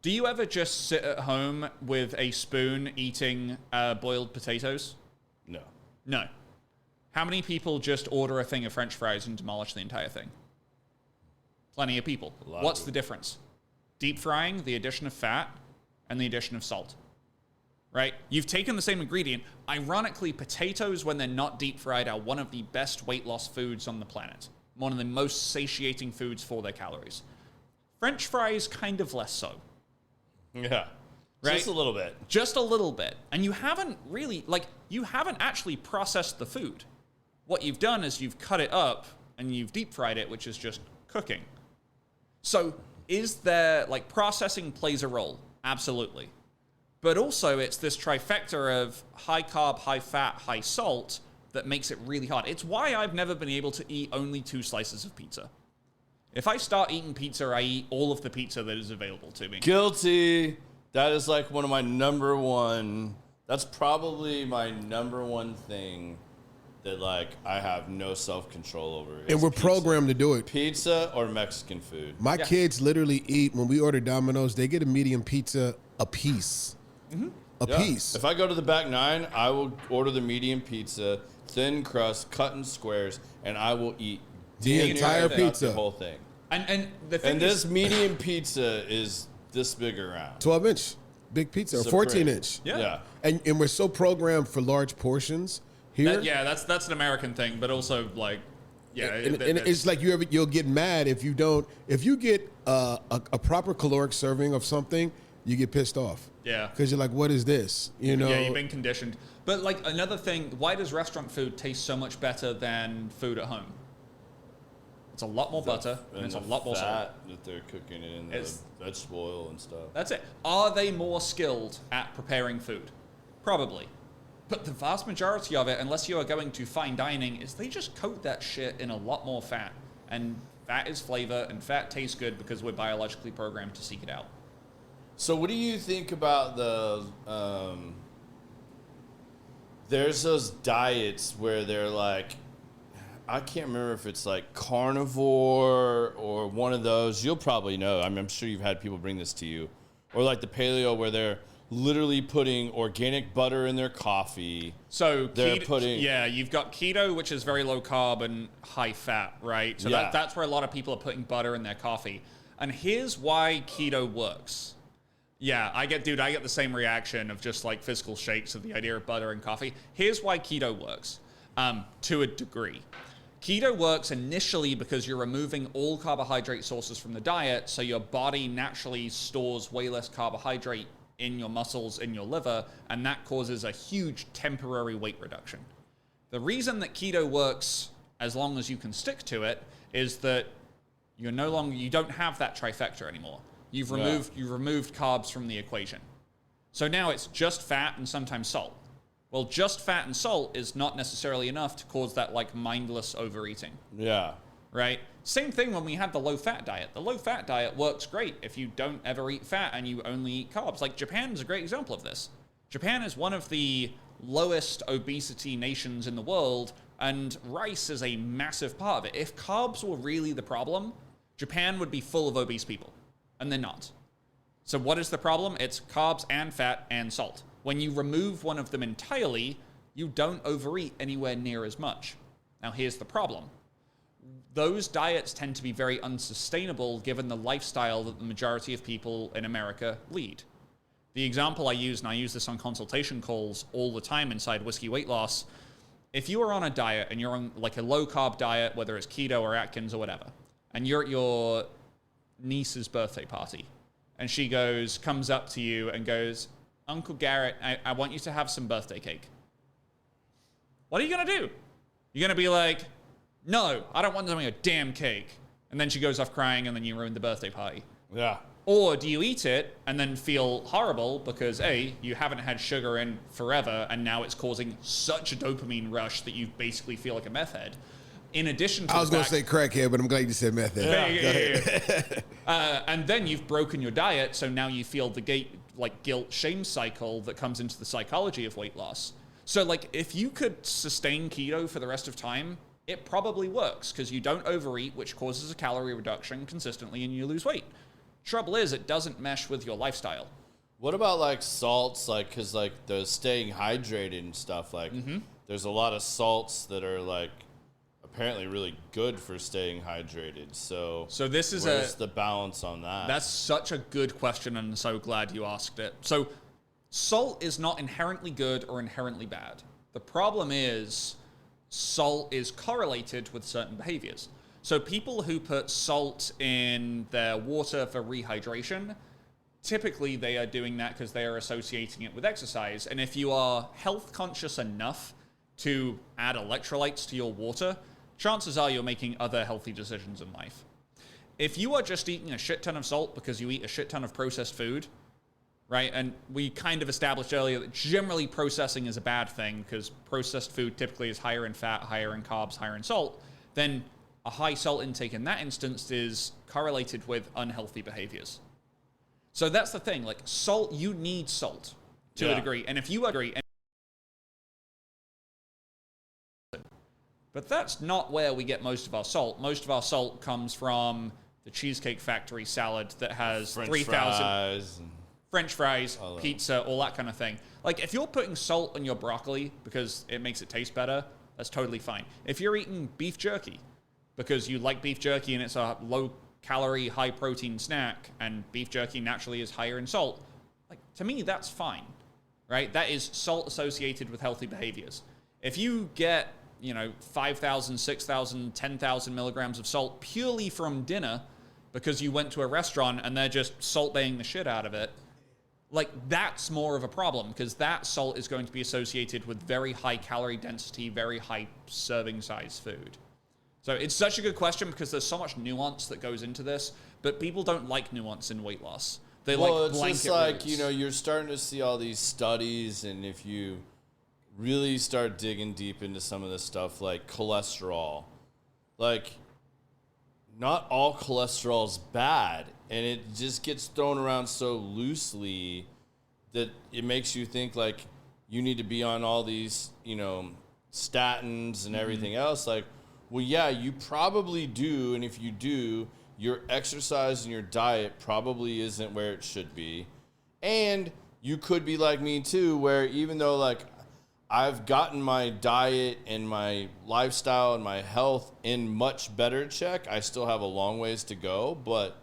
Do you ever just sit at home with a spoon eating boiled potatoes? No. No. How many people just order a thing of French fries and demolish the entire thing? Plenty of people. What's the difference? Deep frying, the addition of fat, and the addition of salt. Right? You've taken the same ingredient. Ironically, potatoes, when they're not deep fried, are one of the best weight loss foods on the planet. One of the most satiating foods for their calories. French fries, kind of less so. Yeah. Right? Just a little bit. Just a little bit. And you haven't really, you haven't actually processed the food. What you've done is you've cut it up and you've deep fried it, which is just cooking. So is there, processing plays a role? Absolutely. But also it's this trifecta of high carb, high fat, high salt that makes it really hard. It's why I've never been able to eat only 2 slices of pizza. If I start eating pizza, I eat all of the pizza that is available to me. Guilty. That is one of my number one. That's probably my number one thing that I have no self-control over. And we're programmed to do it. Pizza or Mexican food. My kids literally eat, when we order Domino's, they get a medium pizza a piece. Mm-hmm. A piece. If I go to the back 9, I will order the medium pizza, thin crust, cut in squares, and I will eat the entire pizza. The whole thing. And the thing this medium pizza is this big around. 12-inch. Big pizza. Or 14-inch. Yeah. And we're so programmed for large portions here. That's an American thing, but also and it's like you'll get mad if you get a proper caloric serving of something, you get pissed off. Yeah. Because you're like, what is this? You know? Yeah, you've been conditioned. But another thing, why does restaurant food taste so much better than food at home? It's a lot more butter and it's a lot more salt. That they're cooking it in the vegetable oil and stuff. That's it. Are they more skilled at preparing food? Probably. But the vast majority of it, unless you are going to fine dining, is they just coat that shit in a lot more fat. And fat is flavor, and fat tastes good because we're biologically programmed to seek it out. So what do you think about the... there's those diets where they're I can't remember if it's carnivore or one of those. You'll probably know. I'm sure you've had people bring this to you. Or the paleo where they're literally putting organic butter in their coffee. So you've got keto, which is very low carb and high fat, right? So that's where a lot of people are putting butter in their coffee. And here's why keto works. Yeah, I get the same reaction of just physical shakes of the idea of butter and coffee. Here's why keto works, to a degree. Keto works initially because you're removing all carbohydrate sources from the diet, so your body naturally stores way less carbohydrate in your muscles, in your liver, and that causes a huge temporary weight reduction. The reason that keto works, as long as you can stick to it, is that you don't have that trifecta anymore. You've removed carbs from the equation. So now it's just fat and sometimes salt. Well, just fat and salt is not necessarily enough to cause that mindless overeating. Yeah. Right? Same thing when we had the low-fat diet. The low-fat diet works great if you don't ever eat fat and you only eat carbs. Japan is a great example of this. Japan is one of the lowest obesity nations in the world, and rice is a massive part of it. If carbs were really the problem, Japan would be full of obese people, and they're not. So what is the problem? It's carbs and fat and salt. When you remove one of them entirely, you don't overeat anywhere near as much. Now here's the problem. Those diets tend to be very unsustainable given the lifestyle that the majority of people in America lead. The example I use, and I use this on consultation calls all the time inside Whiskey Weight Loss, if you are on a diet and you're on a low-carb diet, whether it's keto or Atkins or whatever, and you're at your niece's birthday party, and she comes up to you and goes, Uncle Garrett, I want you to have some birthday cake. What are you going to do? You're going to be like, no, I don't want them to make a damn cake. And then she goes off crying and then you ruin the birthday party. Yeah. Or do you eat it and then feel horrible because A, you haven't had sugar in forever and now it's causing such a dopamine rush that you basically feel like a meth head. In addition to I was going to say crackhead, but I'm glad you said meth head. Yeah. And then you've broken your diet, so now you feel the guilt shame cycle that comes into the psychology of weight loss. So like if you could sustain keto for the rest of time, it probably works because you don't overeat, which causes a calorie reduction consistently and you lose weight. Trouble is, it doesn't mesh with your lifestyle. What about like salts? Like, cause like the staying hydrated and stuff. Like, there's a lot of salts that are like apparently really good for staying hydrated. So this is where's the balance on that? That's such a good question, and I'm so glad you asked it. So, salt is not inherently good or inherently bad. The problem is salt is correlated with certain behaviors. So people who put salt in their water for rehydration, typically they are doing that because they are associating it with exercise. And if you are health conscious enough to add electrolytes to your water, chances are you're making other healthy decisions in life. If you are just eating a shit ton of salt because you eat a shit ton of processed food, right? And we kind of established earlier that generally processing is a bad thing because processed food typically is higher in fat, higher in carbs, higher in salt, then a high salt intake in that instance is correlated with unhealthy behaviors. So that's the thing, like salt, you need salt to a degree. And if you agree, but that's not where we get most of our salt. Most of our salt comes from the Cheesecake Factory salad that has 3,000 French fries, pizza, all that kind of thing. Like if you're putting salt on your broccoli because it makes it taste better, that's totally fine. If you're eating beef jerky because you like beef jerky and it's a low calorie, high protein snack and beef jerky naturally is higher in salt, like to me, that's fine, right? That is salt associated with healthy behaviors. If you get 5,000, 6,000, 10,000 milligrams of salt purely from dinner because you went to a restaurant and they're just salt baying the shit out of it, like that's more of a problem because that salt is going to be associated with very high calorie density, very high serving size food. So it's such a good question because there's so much nuance that goes into this, but people don't like nuance in weight loss. They like blanket rules. It's just like, you're starting to see all these studies, and if you really start digging deep into some of this stuff, like cholesterol, like not all cholesterol is bad, and it just gets thrown around so loosely that it makes you think like you need to be on all these, statins and everything else. Like, well, yeah, you probably do, and if you do, your exercise and your diet probably isn't where it should be. And you could be like me too, where even though like I've gotten my diet and my lifestyle and my health in much better check, I still have a long ways to go. But,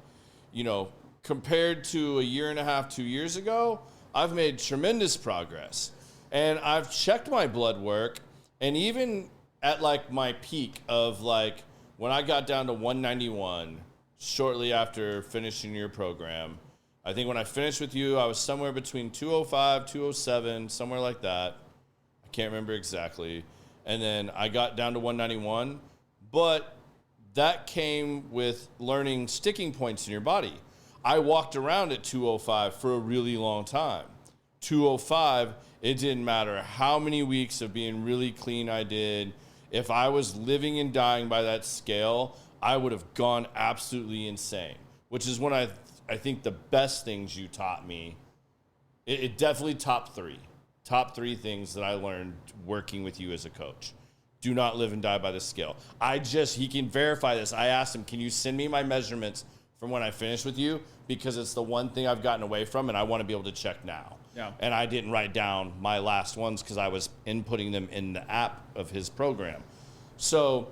compared to a year and a half, 2 years ago, I've made tremendous progress. And I've checked my blood work, and even at like my peak of like when I got down to 191 shortly after finishing your program, I think when I finished with you, I was somewhere between 205, 207, somewhere like that. I can't remember exactly. And then I got down to 191, but that came with learning sticking points in your body. I walked around at 205 for a really long time. 205, it didn't matter how many weeks of being really clean I did. If I was living and dying by that scale, I would have gone absolutely insane, which is one I think the best things you taught me. It definitely top three things that I learned working with you as a coach. Do not live and die by the scale. He can verify this. I asked him, can you send me my measurements from when I finished with you? Because it's the one thing I've gotten away from and I want to be able to check now. Yeah. And I didn't write down my last ones because I was inputting them in the app of his program. So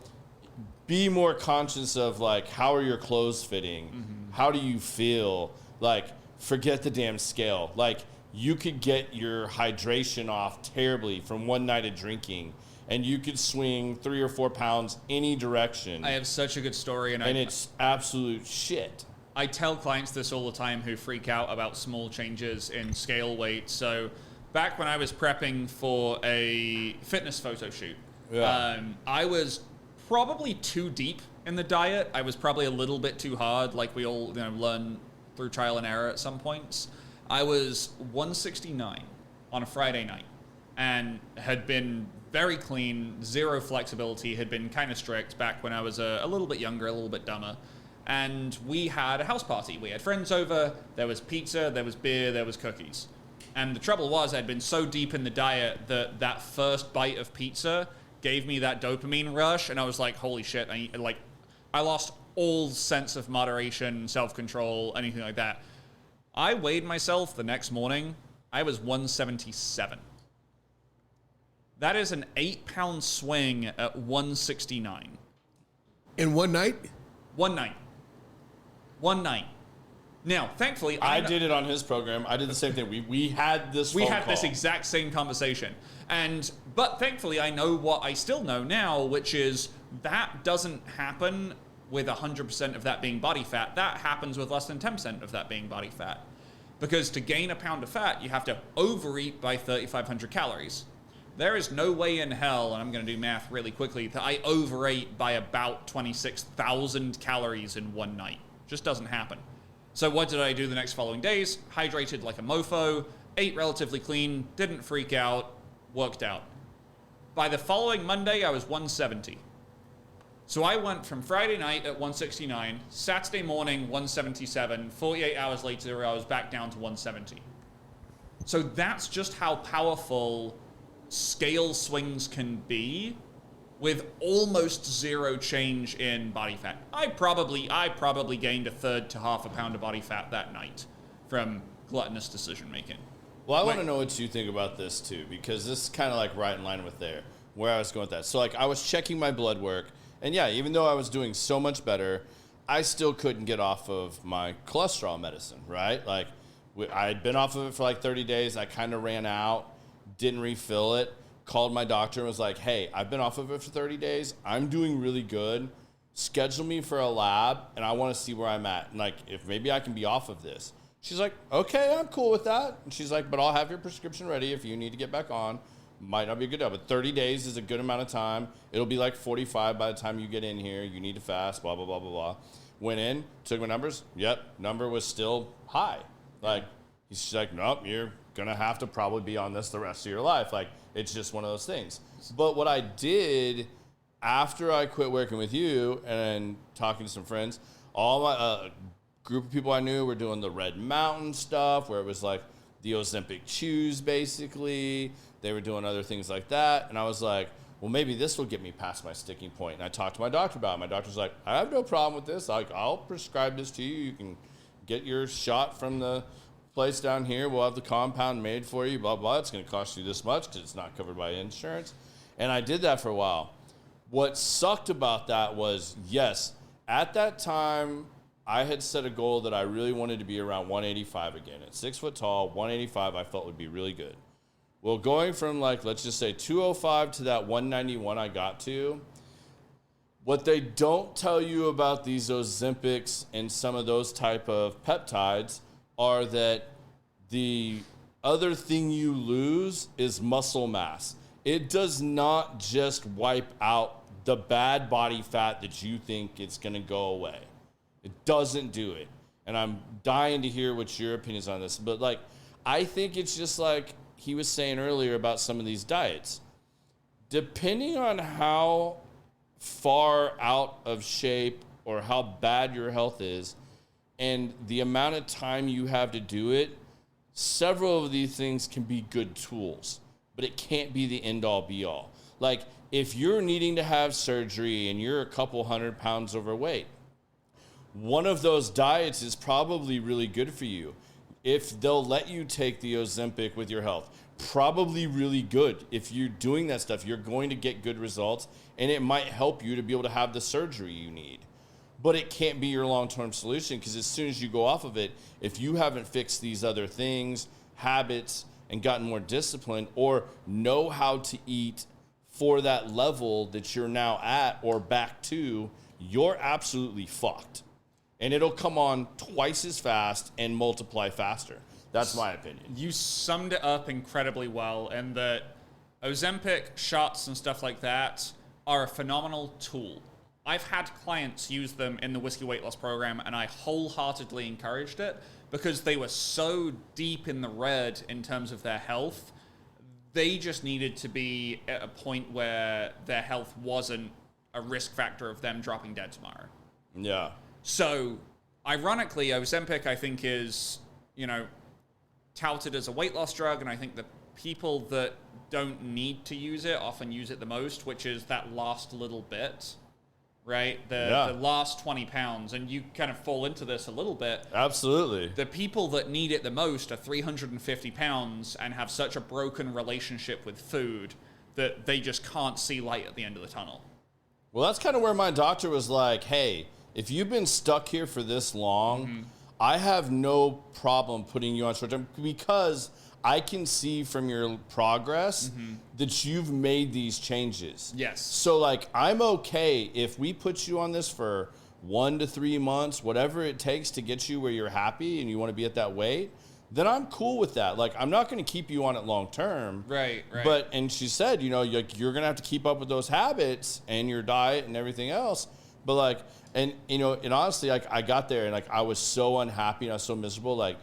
be more conscious of like, how are your clothes fitting? Mm-hmm. How do you feel? Like, forget the damn scale. Like, you could get your hydration off terribly from one night of drinking, and you could swing 3 or 4 pounds any direction. I have such a good story, and it's absolute shit. I tell clients this all the time who freak out about small changes in scale weight. So back when I was prepping for a fitness photo shoot, Yeah. I was probably too deep in the diet. I was probably a little bit too hard, like we all learn through trial and error at some points. I was 169 on a Friday night and had been very clean, zero flexibility, had been kind of strict back when I was a little bit younger, a little bit dumber. And we had a house party. We had friends over, there was pizza, there was beer, there was cookies. And the trouble was I'd been so deep in the diet that that first bite of pizza gave me that dopamine rush, and I was like, holy shit, I lost all sense of moderation, self-control, anything like that. I weighed myself the next morning, I was 177. That is an 8-pound swing at 169. In one night? One night. Now, thankfully, I did it on his program. I did the same thing. We had this phone call. This exact same conversation. But thankfully, I know what I still know now, which is that doesn't happen with 100% of that being body fat. That happens with less than 10% of that being body fat. Because to gain a pound of fat, you have to overeat by 3,500 calories. There is no way in hell, and I'm going to do math really quickly, that I overate by about 26,000 calories in one night. Just doesn't happen. So what did I do the next following days? Hydrated like a mofo, ate relatively clean, didn't freak out, worked out. By the following Monday, I was 170. So I went from Friday night at 169, Saturday morning 177, 48 hours later I was back down to 170. So that's just how powerful scale swings can be with almost zero change in body fat. I probably gained a third to half a pound of body fat that night from gluttonous decision making. Well, I want to know what you think about this too, because this is kind of like right in line with where I was going with that. So like I was checking my blood work, and yeah, even though I was doing so much better, I still couldn't get off of my cholesterol medicine, right? Like I had been off of it for like 30 days. I kind of ran out, didn't refill it, called my doctor and was like, hey, I've been off of it for 30 days. I'm doing really good. Schedule me for a lab, and I want to see where I'm at. And like, if maybe I can be off of this. She's like, okay, I'm cool with that. And she's like, but I'll have your prescription ready if you need to get back on. Might not be a good deal, but 30 days is a good amount of time. It'll be like 45 by the time you get in here. You need to fast, blah, blah, blah, blah, blah. Went in, took my numbers. Yep, number was still high. Like, she's like, nope, you're going to have to probably be on this the rest of your life. Like, it's just one of those things. But what I did after I quit working with you and talking to some friends, all my group of people I knew were doing the Red Mountain stuff, where it was like the Ozempic chews, basically. They were doing other things like that. And I was like, well, maybe this will get me past my sticking point. And I talked to my doctor about it. My doctor's like, I have no problem with this. I'll prescribe this to you. You can get your shot from the place down here. We'll have the compound made for you, blah, blah. It's going to cost you this much because it's not covered by insurance. And I did that for a while. What sucked about that was, yes, at that time, I had set a goal that I really wanted to be around 185 again. At 6 foot tall, 185 I felt would be really good. Well, going from like, let's just say 205 to that 191 I got to, what they don't tell you about these Ozempics and some of those type of peptides are that the other thing you lose is muscle mass. It does not just wipe out the bad body fat that you think it's going to go away. It doesn't do it. And I'm dying to hear what your opinions on this. But like, I think it's just like he was saying earlier about some of these diets. Depending on how far out of shape or how bad your health is and the amount of time you have to do it, several of these things can be good tools, but it can't be the end-all be-all. Like, if you're needing to have surgery and you're a couple 100 pounds overweight, one of those diets is probably really good for you. If they'll let you take the Ozempic with your health, probably really good. If you're doing that stuff, you're going to get good results, and it might help you to be able to have the surgery you need. But it can't be your long-term solution, because as soon as you go off of it, if you haven't fixed these other things, habits, and gotten more disciplined, or know how to eat for that level that you're now at or back to, you're absolutely fucked. And it'll come on twice as fast and multiply faster. That's my opinion. You summed it up incredibly well, and that Ozempic shots and stuff like that are a phenomenal tool. I've had clients use them in the whiskey weight loss program, and I wholeheartedly encouraged it because they were so deep in the red in terms of their health. They just needed to be at a point where their health wasn't a risk factor of them dropping dead tomorrow. Yeah. So, ironically, Ozempic, I think, is, touted as a weight loss drug, and I think the people that don't need to use it often use it the most, which is that last little bit, right? The last 20 pounds, and you kind of fall into this a little bit. Absolutely. The people that need it the most are 350 pounds and have such a broken relationship with food that they just can't see light at the end of the tunnel. Well, that's kind of where my doctor was like, hey, if you've been stuck here for this long, I have no problem putting you on short term because I can see from your progress that you've made these changes. Yes. So, like, I'm okay if we put you on this for 1 to 3 months, whatever it takes to get you where you're happy and you want to be at that weight, then I'm cool with that. Like, I'm not going to keep you on it long term. Right. But, and she said, you're going to have to keep up with those habits and your diet and everything else. But, like, and honestly, like, I got there and, like, I was so unhappy and I was so miserable. Like,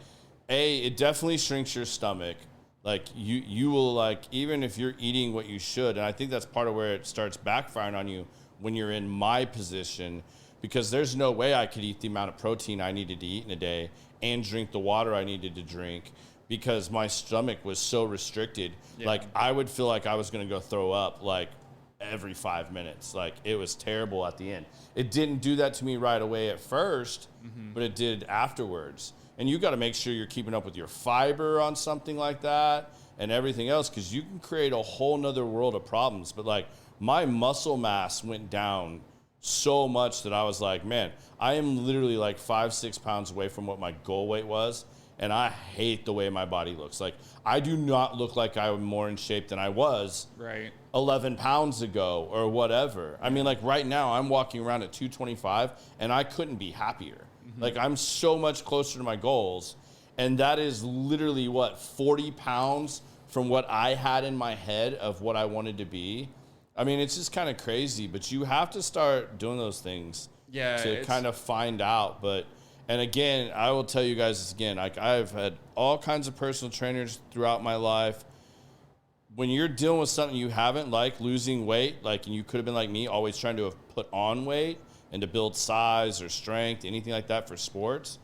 it definitely shrinks your stomach. Like, you will, like, even if you're eating what you should, and I think that's part of where it starts backfiring on you when you're in my position, because there's no way I could eat the amount of protein I needed to eat in a day and drink the water I needed to drink because my stomach was so restricted. Yeah. Like, I would feel like I was going to go throw up, like, every 5 minutes. Like, it was terrible at the end. It didn't do that to me right away at first, but it did afterwards. And you got to make sure you're keeping up with your fiber on something like that and everything else, because you can create a whole nother world of problems. But, like, my muscle mass went down so much that I was like, man, I am literally like 5-6 pounds away from what my goal weight was. And I hate the way my body looks. Like, I do not look like I'm more in shape than I was 11 pounds ago or whatever. I mean, like, right now I'm walking around at 225 and I couldn't be happier. Like, I'm so much closer to my goals. And that is literally, 40 pounds from what I had in my head of what I wanted to be. I mean, it's just kind of crazy, but you have to start doing those things to kind of find out. But, and again, I will tell you guys this again, like, I've had all kinds of personal trainers throughout my life. When you're dealing with something you haven't, like losing weight, like, and you could have been like me, always trying to have put on weight and to build size or strength, anything like that for sports,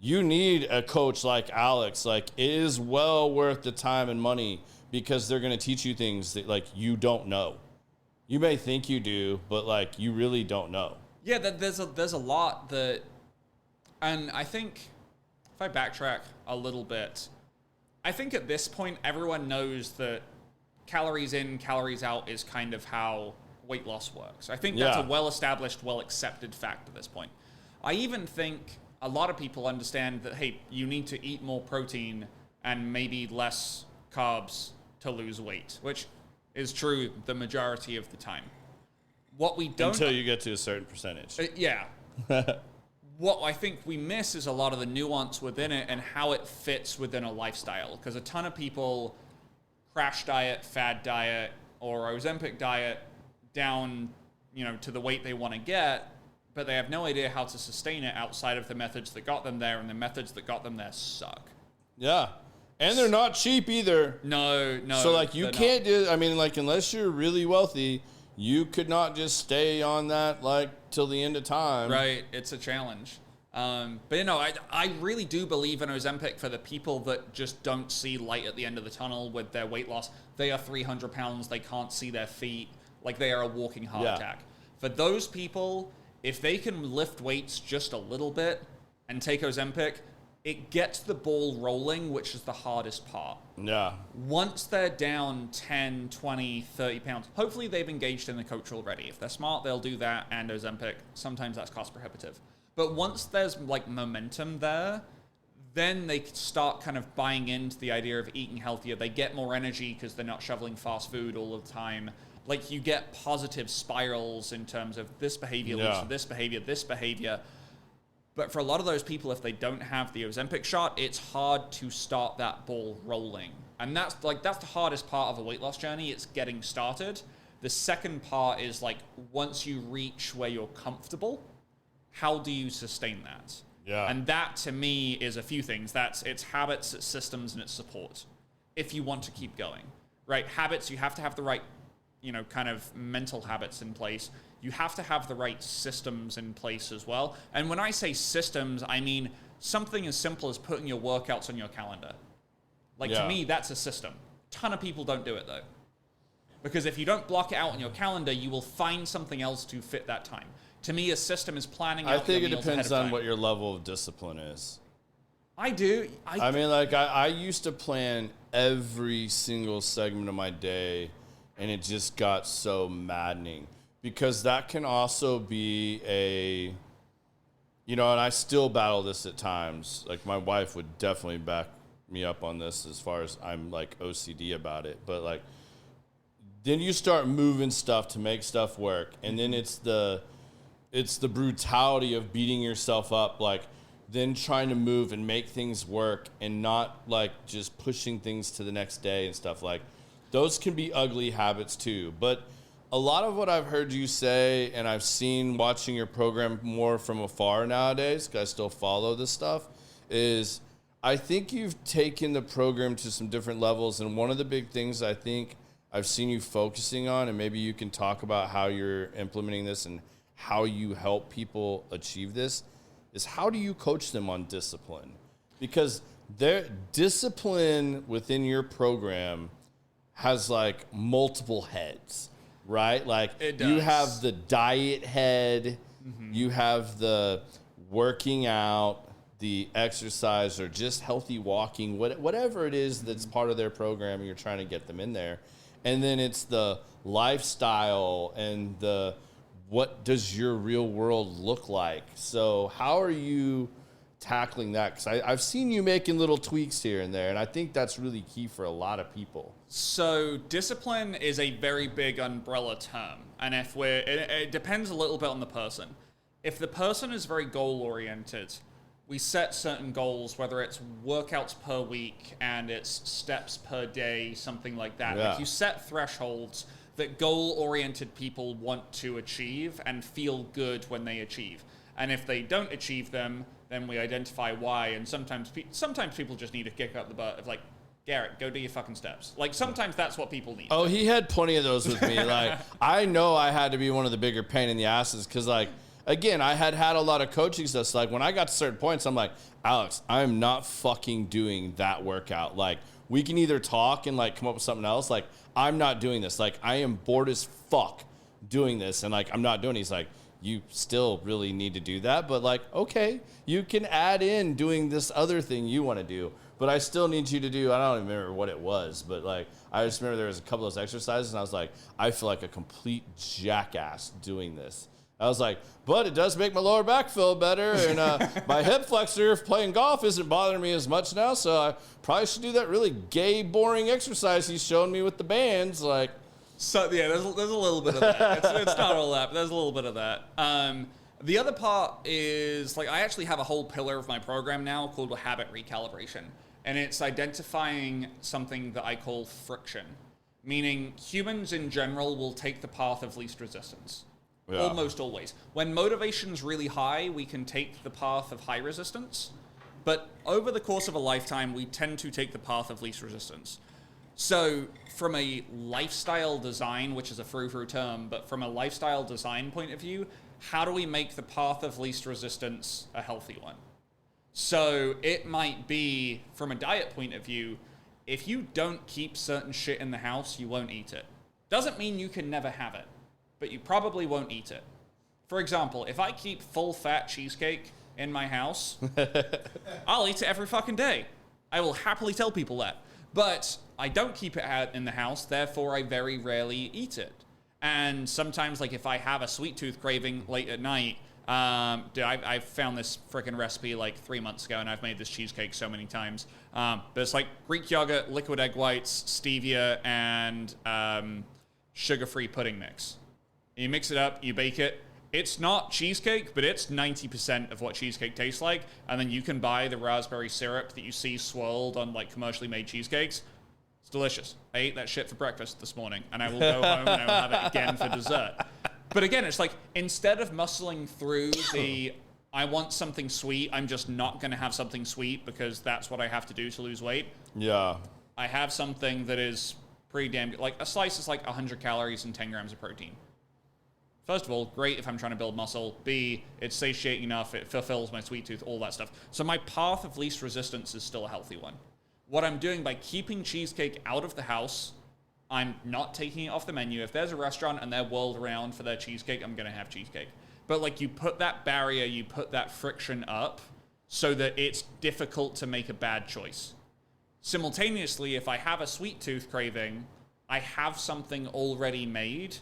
you need a coach like Alex. Like, it is well worth the time and money because they're going to teach you things that, like, you don't know. You may think you do, but, like, you really don't know. Yeah, there's a lot that, and I think if I backtrack a little bit, I think at this point everyone knows that calories in, calories out is kind of how weight loss works. I think that's a well-established, well-accepted fact at this point. I even think a lot of people understand that, hey, you need to eat more protein and maybe less carbs to lose weight, which is true the majority of the time. What we don't... Until you get to a certain percentage. What I think we miss is a lot of the nuance within it and how it fits within a lifestyle. Because a ton of people crash diet, fad diet, or Ozempic diet down, to the weight they want to get, but they have no idea how to sustain it outside of the methods that got them there, and the methods that got them there suck. Yeah. And they're not cheap either. No. So, like, you can't do, I mean, like, unless you're really wealthy, you could not just stay on that, like, till the end of time. Right. It's a challenge. But, I really do believe in Ozempic for the people that just don't see light at the end of the tunnel with their weight loss. They are 300 pounds. They can't see their feet. Like, they are a walking heart attack. For those people, if they can lift weights just a little bit and take Ozempic, it gets the ball rolling, which is the hardest part. Yeah. Once they're down 10, 20, 30 pounds, hopefully they've engaged in the coach already. If they're smart, they'll do that and Ozempic. Sometimes that's cost prohibitive. But once there's, like, momentum there, then they start kind of buying into the idea of eating healthier. They get more energy because they're not shoveling fast food all the time. Like, you get positive spirals in terms of this behavior leads to this behavior. But for a lot of those people, if they don't have the Ozempic shot, it's hard to start that ball rolling. And that's the hardest part of a weight loss journey. It's getting started. The second part is like, once you reach where you're comfortable, how do you sustain that? Yeah. And that to me is a few things. It's habits, it's systems, and it's support. If you want to keep going, right? Habits, you have to have the right, kind of mental habits in place. You have to have the right systems in place as well. And when I say systems, I mean something as simple as putting your workouts on your calendar. To me, that's a system. Ton of people don't do it though. Because if you don't block it out on your calendar, you will find something else to fit that time. To me, a system is planning out I think your it meals depends ahead of on time. what your level of discipline is. I do. I mean, I used to plan every single segment of my day, and it just got so maddening. Because that can also be and I still battle this at times. Like, my wife would definitely back me up on this as far as I'm, like, OCD about it. But, like, then you start moving stuff to make stuff work. And then it's the brutality of beating yourself up, like, then trying to move and make things work and not, like, just pushing things to the next day and stuff. Like, those can be ugly habits too. But a lot of what I've heard you say, and I've seen watching your program more from afar nowadays, because I still follow this stuff, is I think you've taken the program to some different levels. And one of the big things I think I've seen you focusing on, and maybe you can talk about how you're implementing this and how you help people achieve this, is how do you coach them on discipline? Because their discipline within your program has like multiple heads, right? Like It does. you have the diet head, you have the working out, the exercise, or just healthy walking, whatever it is that's part of their program, and you're trying to get them in there. And then it's the lifestyle and the what does your real world look like? So how are you tackling that? Because I've seen you making little tweaks here and there, and I think that's really key for a lot of people. So discipline is a very big umbrella term. And it depends a little bit on the person. If the person is very goal-oriented, we set certain goals, whether it's workouts per week and it's steps per day, something like that. Yeah. Like, you set thresholds that goal-oriented people want to achieve and feel good when they achieve. And if they don't achieve them, then we identify why. And sometimes people just need a kick up the butt of like, Garrett, go do your fucking steps. Like, sometimes that's what people need. Oh, he had plenty of those with me. Like, I know I had to be one of the bigger pain in the asses because, like, again, I had a lot of coaching stuff. So, like, when I got to certain points, I'm like, Alex, I'm not fucking doing that workout. Like, we can either talk and, like, come up with something else. Like, I'm not doing this. Like, I am bored as fuck doing this. And, like, I'm not doing it. He's like, you still really need to do that. But, like, okay, you can add in doing this other thing you want to do. But I still need you to do, I don't even remember what it was, but like, I just remember there was a couple of those exercises and I was like, I feel like a complete jackass doing this. I was like, but it does make my lower back feel better, and my hip flexor playing golf isn't bothering me as much now, so I probably should do that really gay, boring exercise he's showing me with the bands. Like, so yeah, there's a little bit of that. It's not all that, but there's a little bit of that. The other part is, like, I actually have a whole pillar of my program now called habit recalibration. And it's identifying something that I call friction, meaning humans in general will take the path of least resistance. Yeah. Almost always. When motivation's really high, we can take the path of high resistance. But over the course of a lifetime, we tend to take the path of least resistance. So from a lifestyle design, which is a frou-frou term, but from a lifestyle design point of view, how do we make the path of least resistance a healthy one? So it might be, from a diet point of view, if you don't keep certain shit in the house, you won't eat it. Doesn't mean you can never have it, but you probably won't eat it. For example, if I keep full-fat cheesecake in my house, I'll eat it every fucking day. I will happily tell people that. But I don't keep it out in the house, therefore I very rarely eat it. And sometimes, like, if I have a sweet tooth craving late at night, I found this freaking recipe like 3 months ago, and I've made this cheesecake so many times. But it's like Greek yogurt, liquid egg whites, stevia, and sugar-free pudding mix. You mix it up, you bake it. It's not cheesecake, but it's 90% of what cheesecake tastes like. And then you can buy the raspberry syrup that you see swirled on like commercially made cheesecakes. delicious. I ate that shit for breakfast this morning, and I will go home and I will have it again for dessert. But again, it's like, instead of muscling through I want something sweet, I'm just not going to have something sweet because that's what I have to do to lose weight. Yeah. I have something that is pretty damn good. Like, a slice is like 100 calories and 10 grams of protein. First of all, great if I'm trying to build muscle. B, it's satiating enough, it fulfills my sweet tooth, all that stuff. So my path of least resistance is still a healthy one. What I'm doing by keeping cheesecake out of the house, I'm not taking it off the menu. If there's a restaurant and they're world renowned for their cheesecake, I'm going to have cheesecake. But like, you put that barrier, you put that friction up so that it's difficult to make a bad choice. Simultaneously, if I have a sweet tooth craving, I have something already made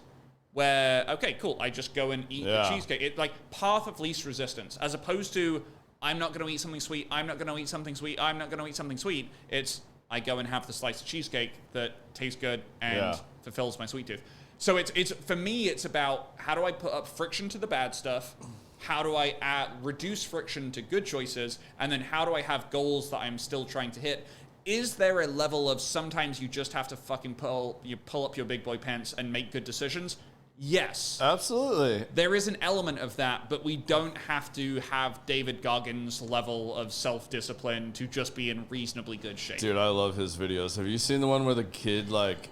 where, okay, cool, I just go and eat the cheesecake. It like path of least resistance, as opposed to, I'm not going to eat something sweet, I'm not going to eat something sweet, I'm not going to eat something sweet. It's, I go and have the slice of cheesecake that tastes good and fulfills my sweet tooth. So it's for me, it's about, how do I put up friction to the bad stuff? How do I reduce friction to good choices? And then how do I have goals that I'm still trying to hit? Is there a level of sometimes you just have to fucking pull up your big boy pants and make good decisions? Yes. Absolutely. There is an element of that, but we don't have to have David Goggins' level of self-discipline to just be in reasonably good shape. Dude, I love his videos. Have you seen the one where the kid, like,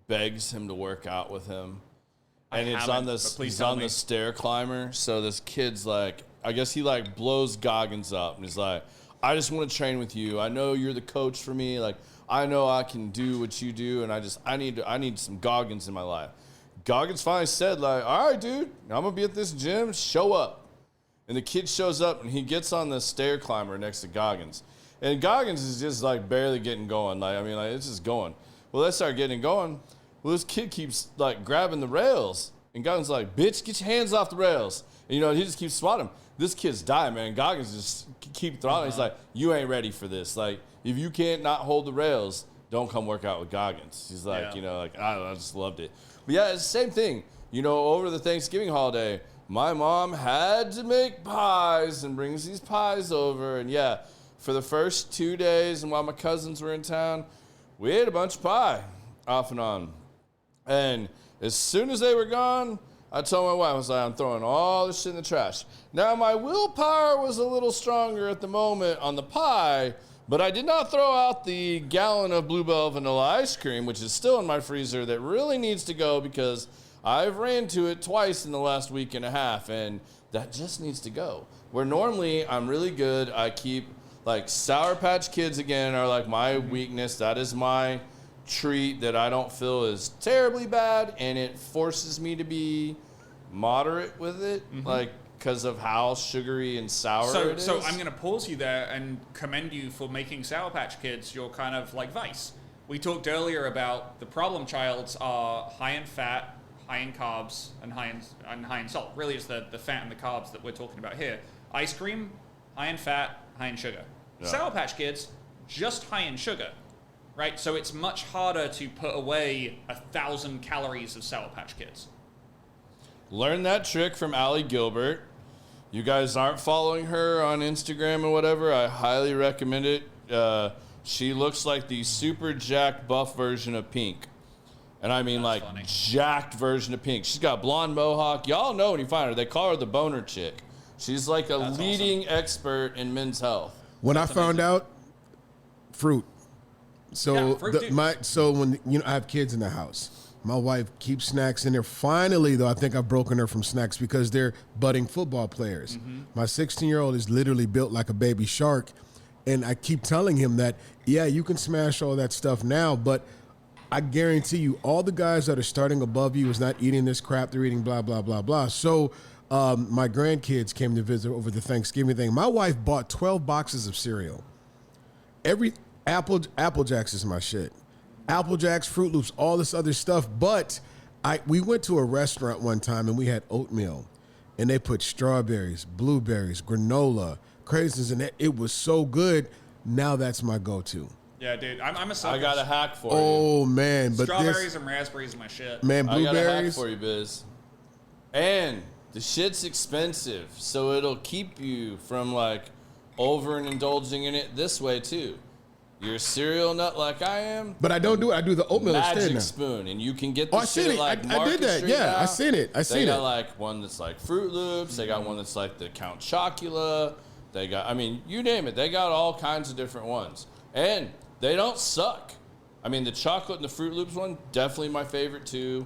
begs him to work out with him? And he's on the stair climber. So this kid's like, I guess he like blows Goggins up and he's like, I just want to train with you. I know you're the coach for me. Like, I know I can do what you do, and I need some Goggins in my life. Goggins finally said, like, all right, dude, I'm gonna be at this gym. Show up. And the kid shows up and he gets on the stair climber next to Goggins. And Goggins is just like barely getting going. Like, I mean, like, it's just going. Well, they start getting going. Well, this kid keeps, like, grabbing the rails. And Goggins is like, bitch, get your hands off the rails. And, you know, he just keeps swatting him. This kid's dying, man. Goggins just keep throttling. He's like, you ain't ready for this. Like, if you can't not hold the rails, don't come work out with Goggins. He's like, you know, like, I don't know, I just loved it. But, yeah, it's the same thing. You know, over the Thanksgiving holiday, my mom had to make pies and brings these pies over. And, yeah, for the first 2 days and while my cousins were in town, we ate a bunch of pie off and on. And as soon as they were gone, I told my wife, I was like, I'm throwing all this shit in the trash. Now, my willpower was a little stronger at the moment on the pie, but I did not throw out the gallon of Bluebell vanilla ice cream, which is still in my freezer, that really needs to go because I've ran to it twice in the last week and a half, and that just needs to go. Where normally I'm really good, I keep, like, Sour Patch Kids again are like my weakness. That is my treat that I don't feel is terribly bad, and it forces me to be moderate with it, like, because of how sugary and sour it is. So I'm going to pause you there and commend you for making Sour Patch Kids your kind of like vice. We talked earlier about the problem childs are high in fat, high in carbs, and high in salt. Really, it's the fat and the carbs that we're talking about here. Ice cream, high in fat, high in sugar. Yeah. Sour Patch Kids, just high in sugar. Right, so it's much harder to put away 1,000 calories of Sour Patch Kids. Learn that trick from Allie Gilbert. You guys aren't following her on Instagram or whatever, I highly recommend it. She looks like the super jacked buff version of Pink. And I mean, that's like funny. Jacked version of Pink. She's got blonde mohawk. Y'all know when you find her. They call her the boner chick. She's like a leading expert in men's health. When I found out, fruit. So when I have kids in the house, my wife keeps snacks in there. Finally, though, I think I've broken her from snacks because they're budding football players. My 16-year-old is literally built like a baby shark, and I keep telling him that, yeah, you can smash all that stuff now, but I guarantee you, all the guys that are starting above you is not eating this crap. They're eating blah, blah, blah, blah. So my grandkids came to visit over the Thanksgiving thing. My wife bought 12 boxes of cereal. Apple Jacks is my shit. Apple Jacks, Fruit Loops, all this other stuff. But we went to a restaurant one time and we had oatmeal, and they put strawberries, blueberries, granola, craisins, and it was so good. Now that's my go-to. Yeah, dude, I'm a sucker. I got a hack for you. Oh man, but strawberries and raspberries are my shit. Man, blueberries. I got a hack for you, Biz. And the shit's expensive, so it'll keep you from like over and indulging in it this way too. you're a cereal nut like I am. But I don't do it. I do the oatmeal instead Magic now. Spoon, and you can get Oh, the I seen shit it. like I did that. Street Yeah, now. I seen it. They got like one that's like Fruit Loops. They got one that's like the Count Chocula. They got, I mean, you name it. They got all kinds of different ones, and they don't suck. I mean, the chocolate and the Fruit Loops one, definitely my favorite too.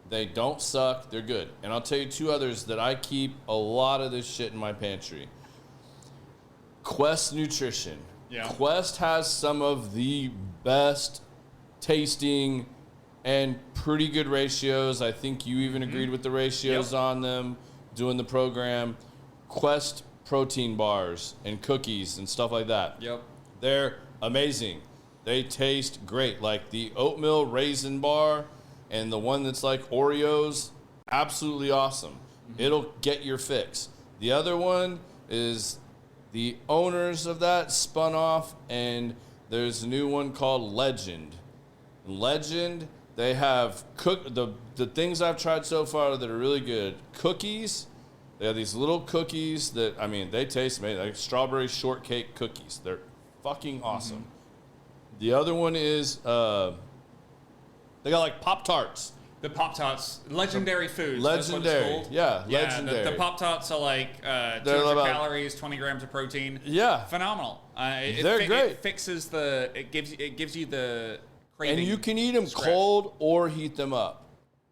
They don't suck. They're good. And I'll tell you two others that I keep a lot of this shit in my pantry. Quest Nutrition. Yeah. Quest has some of the best tasting and pretty good ratios. I think you even agreed with the ratios on them doing the program. Quest protein bars and cookies and stuff like that. Yep. They're amazing. They taste great. Like the oatmeal raisin bar and the one that's like Oreos, absolutely awesome. It'll get your fix. The other one is the owners of that spun off, and there's a new one called Legend. Legend, they have the things I've tried so far that are really good. Cookies, they have these little cookies that, I mean, they taste amazing, like strawberry shortcake cookies. They're fucking awesome. The other one is, they got like Pop-Tarts. The Pop-Tarts, legendary foods. Legendary, that's what it's called. yeah, Yeah, legendary. the Pop-Tarts are like 200 calories, 20 grams of protein. Yeah. Phenomenal. They're great. It fixes it gives you the craving. And you can eat them scratch. cold or heat them up.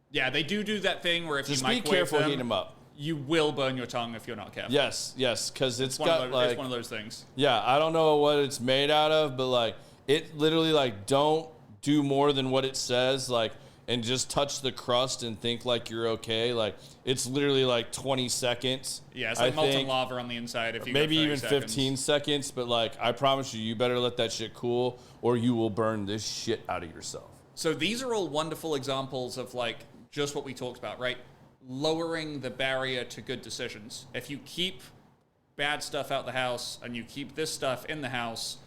Yeah, they do that thing where if Just you be microwave careful them, heating them up. you will burn your tongue if you're not careful. Yes, because it's It's got like, it's one of those things. yeah, I don't know what it's made out of, but like it literally like don't do more than what it says, like, and just touch the crust and think like you're okay. Like it's literally like 20 seconds. Yeah, it's like I molten think. lava on the inside. If you Maybe go 30 even seconds. 15 seconds, but like I promise you better let that shit cool or you will burn this shit out of yourself. So these are all wonderful examples of like just what we talked about, right? Lowering the barrier to good decisions. If you keep bad stuff out the house and you keep this stuff in the house,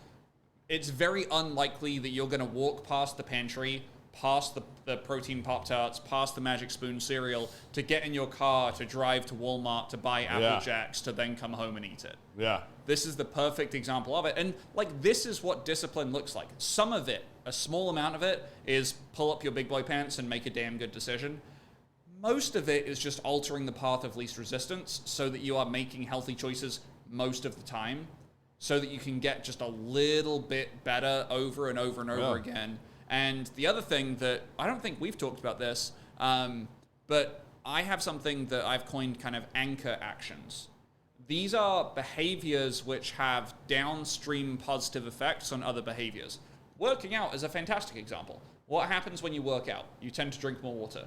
it's very unlikely that you're going to walk past the pantry, past the protein Pop-Tarts, past the Magic Spoon cereal, to get in your car, to drive to Walmart, to buy Apple Jacks, to then come home and eat it. Yeah. This is the perfect example of it. And like, this is what discipline looks like. Some of it, a small amount of it, is pull up your big boy pants and make a damn good decision. Most of it is just altering the path of least resistance so that you are making healthy choices most of the time, so that you can get just a little bit better over and over and over again. And the other thing that I don't think we've talked about this, but I have something that I've coined kind of anchor actions. These are behaviors which have downstream positive effects on other behaviors. Working out is a fantastic example. What happens when you work out? You tend to drink more water.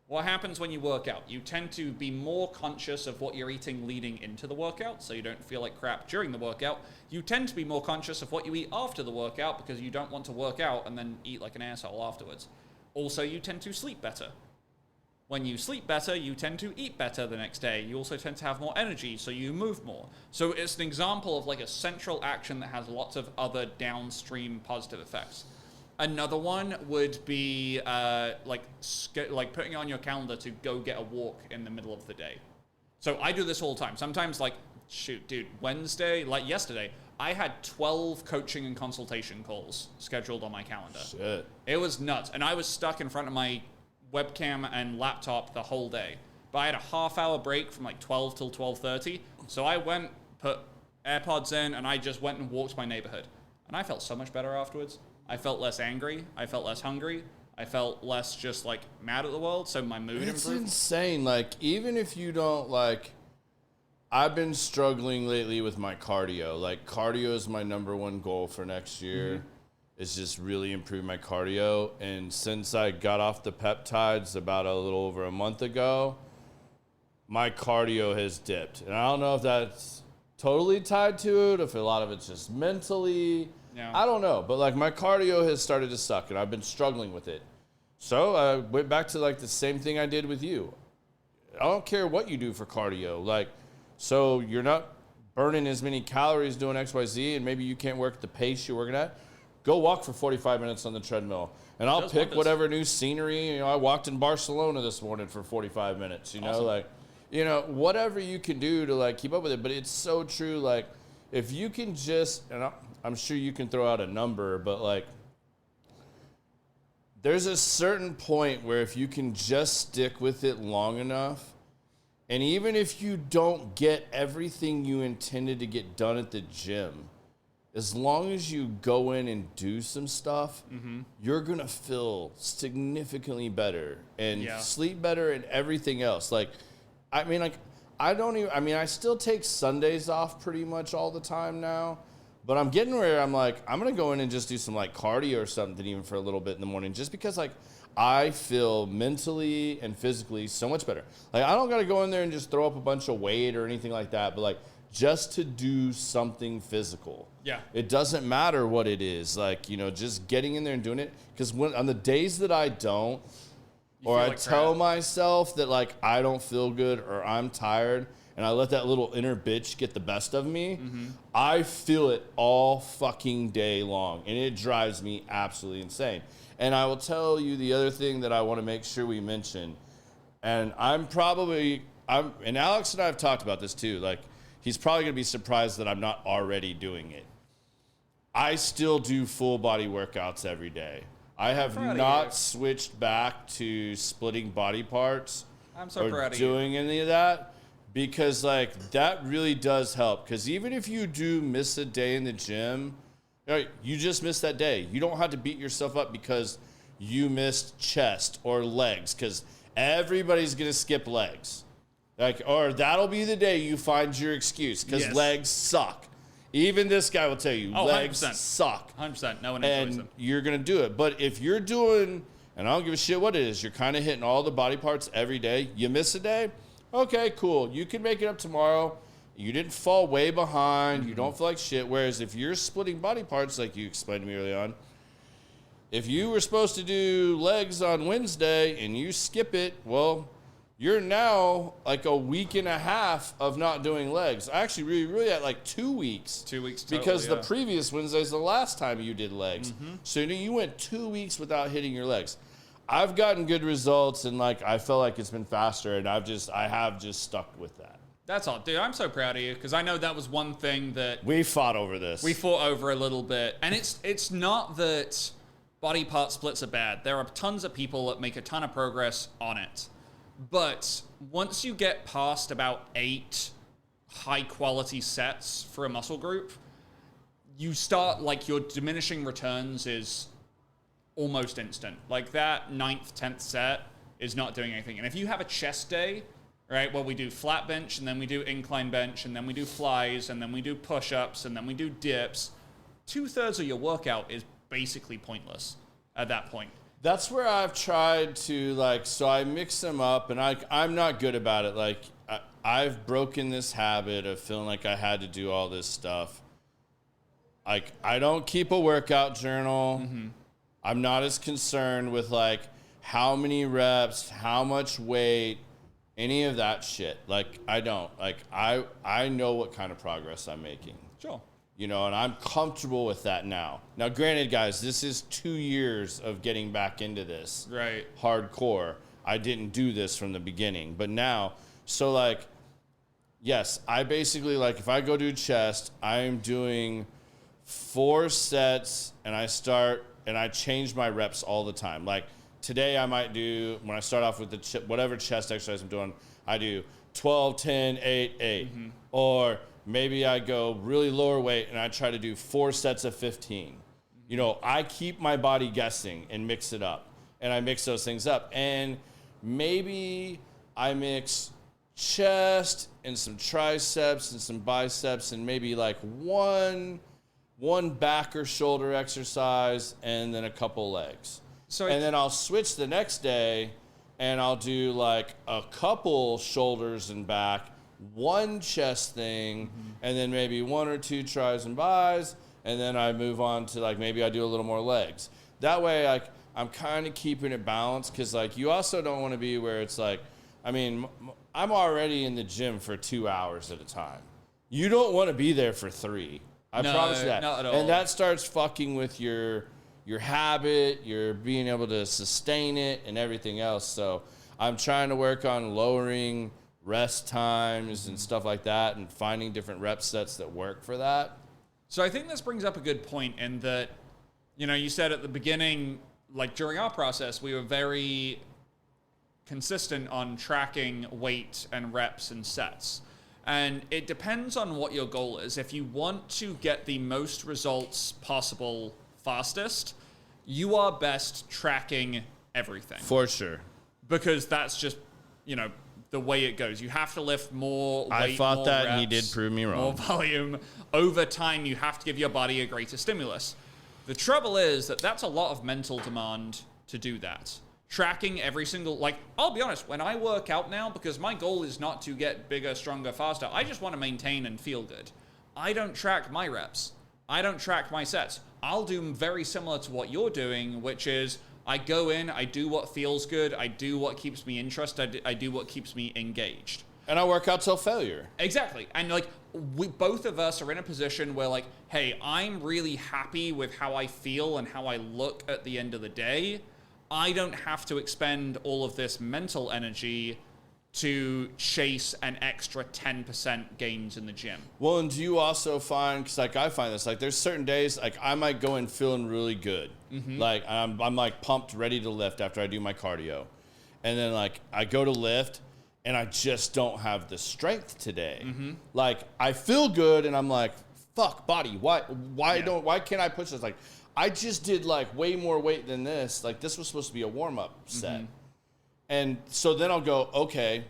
What happens when you work out? You tend to be more conscious of what you're eating leading into the workout, so you don't feel like crap during the workout. You tend to be more conscious of what you eat after the workout because you don't want to work out and then eat like an asshole afterwards. Also, you tend to sleep better. When you sleep better, you tend to eat better the next day. You also tend to have more energy, so you move more. So it's an example of like a central action that has lots of other downstream positive effects. Another one would be like putting it on your calendar to go get a walk in the middle of the day. So I do this all the time. Sometimes, like, shoot, dude, Wednesday, like yesterday, I had 12 coaching and consultation calls scheduled on my calendar. Shit. It was nuts. And I was stuck in front of my webcam and laptop the whole day. But I had a half-hour break from like 12 till 12:30. So I went, put AirPods in, and I just went and walked my neighborhood. And I felt so much better afterwards. I felt less angry. I felt less hungry. I felt less just like mad at the world. So my mood It's improved. insane. Like, even if you don't like, I've been struggling lately with my cardio. Like, cardio is my number one goal for next year. Is just really improve my cardio. And since I got off the peptides about a little over a month ago, my cardio has dipped. And I don't know if that's totally tied to it, if a lot of it's just mentally. Yeah. I don't know. But like, my cardio has started to suck, and I've been struggling with it. So I went back to like the same thing I did with you. I don't care what you do for cardio. Like, so you're not burning as many calories doing XYZ, and maybe you can't work at the pace you're working at. Go walk for 45 minutes on the treadmill, and I'll pick whatever new scenery. You know, I walked in Barcelona this morning for 45 minutes. You know, like, you know, whatever you can do to like keep up with it. But it's so true. Like, if you can just, and I'm sure you can throw out a number, but like, there's a certain point where if you can just stick with it long enough, and even if you don't get everything you intended to get done at the gym, as long as you go in and do some stuff, you're going to feel significantly better and sleep better and everything else. Like, I mean, like, I still take Sundays off pretty much all the time now, but I'm getting where I'm like, I'm going to go in and just do some like cardio or something even for a little bit in the morning, just because like I feel mentally and physically so much better. Like, I don't got to go in there and just throw up a bunch of weight or anything like that, but like just to do something physical. Yeah. It doesn't matter what it is. Like, you know, just getting in there and doing it. Because on the days that I don't, or I tell myself that like I don't feel good or I'm tired, and I let that little inner bitch get the best of me, I feel it all fucking day long, and it drives me absolutely insane. And I will tell you the other thing that I want to make sure we mention, and and Alex and I have talked about this too, like, he's probably going to be surprised that I'm not already doing it. I still do full body workouts every day. I have not switched back to splitting body parts or doing any of that, because like that really does help. Because even if you do miss a day in the gym, you just missed that day. You don't have to beat yourself up because you missed chest or legs, because everybody's going to skip legs. Like, or that'll be the day you find your excuse, because legs suck. Even this guy will tell you, legs 100%. Suck. 100%. No one enjoys them. And you're going to do it. But if you're doing, and I don't give a shit what it is, you're kind of hitting all the body parts every day, you miss a day, okay, cool. You can make it up tomorrow. You didn't fall way behind. You don't feel like shit. Whereas if you're splitting body parts, like you explained to me early on, if you were supposed to do legs on Wednesday and you skip it, well, you're now like a week and a half of not doing legs. Actually, really at like 2 weeks. 2 weeks totally, because the previous Wednesday's the last time you did legs. So you went 2 weeks without hitting your legs. I've gotten good results, and like I feel like it's been faster, and I have just stuck with that. That's all. Dude, I'm so proud of you, because I know that was one thing that we fought over this. We fought over a little bit. And it's not that body part splits are bad. There are tons of people that make a ton of progress on it. But once you get past about 8 high-quality sets for a muscle group, you start, like, your diminishing returns is almost instant. Like, that 9th, 10th set is not doing anything. And if you have a chest day, right, well, we do flat bench, and then we do incline bench, and then we do flies, and then we do push-ups, and then we do dips, 2/3 of your workout is basically pointless at that point. That's where I've tried to, like, so I mix them up, and I'm not good about it. Like, I've broken this habit of feeling like I had to do all this stuff. Like, I don't keep a workout journal. I'm not as concerned with, like, how many reps, how much weight, any of that shit. Like, I don't. Like, I know what kind of progress I'm making. Sure. You know, and I'm comfortable with that now. Now, granted, guys, this is 2 years of getting back into this. Right. Hardcore. I didn't do this from the beginning. But now, so like, yes, I basically, like, if I go do chest, I'm doing 4 sets, and I change my reps all the time. Like, today I might do, when I start off with the whatever chest exercise I'm doing, I do 12, 10, 8, 8. Or maybe I go really lower weight and I try to do 4 sets of 15. You know, I keep my body guessing and mix it up. And I mix those things up. And maybe I mix chest and some triceps and some biceps and maybe like one back or shoulder exercise and then a couple legs. And then I'll switch the next day and I'll do like a couple shoulders and back, 1 chest thing, and then maybe 1 or 2 tries and buys, and then I move on to like maybe I do a little more legs. That way, like, I'm kind of keeping it balanced, because like you also don't want to be where it's like, I mean, I'm already in the gym for 2 hours at a time. You don't want to be there for 3. I promise you that. Not at all. And that starts fucking with your habit, your being able to sustain it, and everything else. So I'm trying to work on lowering rest times and stuff like that, and finding different rep sets that work for that. So I think this brings up a good point in that, you said at the beginning, like during our process, we were very consistent on tracking weight and reps and sets. And it depends on what your goal is. If you want to get the most results possible fastest, you are best tracking everything. For sure. Because that's just, the way it goes. You have to lift more weight, I thought more that, reps, and he did prove me wrong. More volume. Over time, you have to give your body a greater stimulus. The trouble is that that's a lot of mental demand to do that. Tracking every single, I'll be honest, when I work out now, because my goal is not to get bigger, stronger, faster, I just want to maintain and feel good. I don't track my reps. I don't track my sets. I'll do very similar to what you're doing, which is I go in, I do what feels good, I do what keeps me interested, I do what keeps me engaged. And I work out till failure. Exactly. And we both of us are in a position where hey, I'm really happy with how I feel and how I look at the end of the day. I don't have to expend all of this mental energy to chase an extra 10% gains in the gym. Well, and do you also find, because I find this, there's certain days, I might go in feeling really good. Mm-hmm. I'm pumped, ready to lift after I do my cardio. And then I go to lift and I just don't have the strength today. Mm-hmm. I feel good and I'm like, fuck body, why can't I push this? I just did way more weight than this. This was supposed to be a warm-up set. Mm-hmm. And so then I'll go, okay,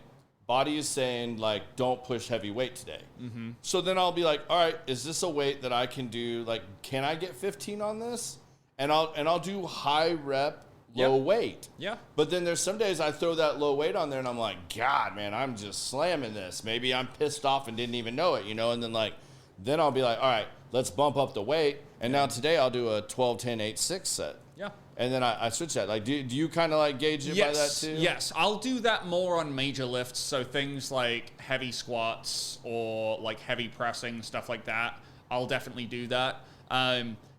body is saying don't push heavy weight today. Mm-hmm. So then I'll be all right, is this a weight that I can do? Can I get 15 on this? And I'll do high rep, low weight. Yeah. But then there's some days I throw that low weight on there and I'm God, man, I'm just slamming this. Maybe I'm pissed off and didn't even know it, And then I'll be all right, let's bump up the weight. And now today I'll do a 12, 10, 8, 6 set. Yeah. And then I switch that. Do you kind of gauge it by that too? Yes. I'll do that more on major lifts. So things like heavy squats or heavy pressing, stuff like that. I'll definitely do that.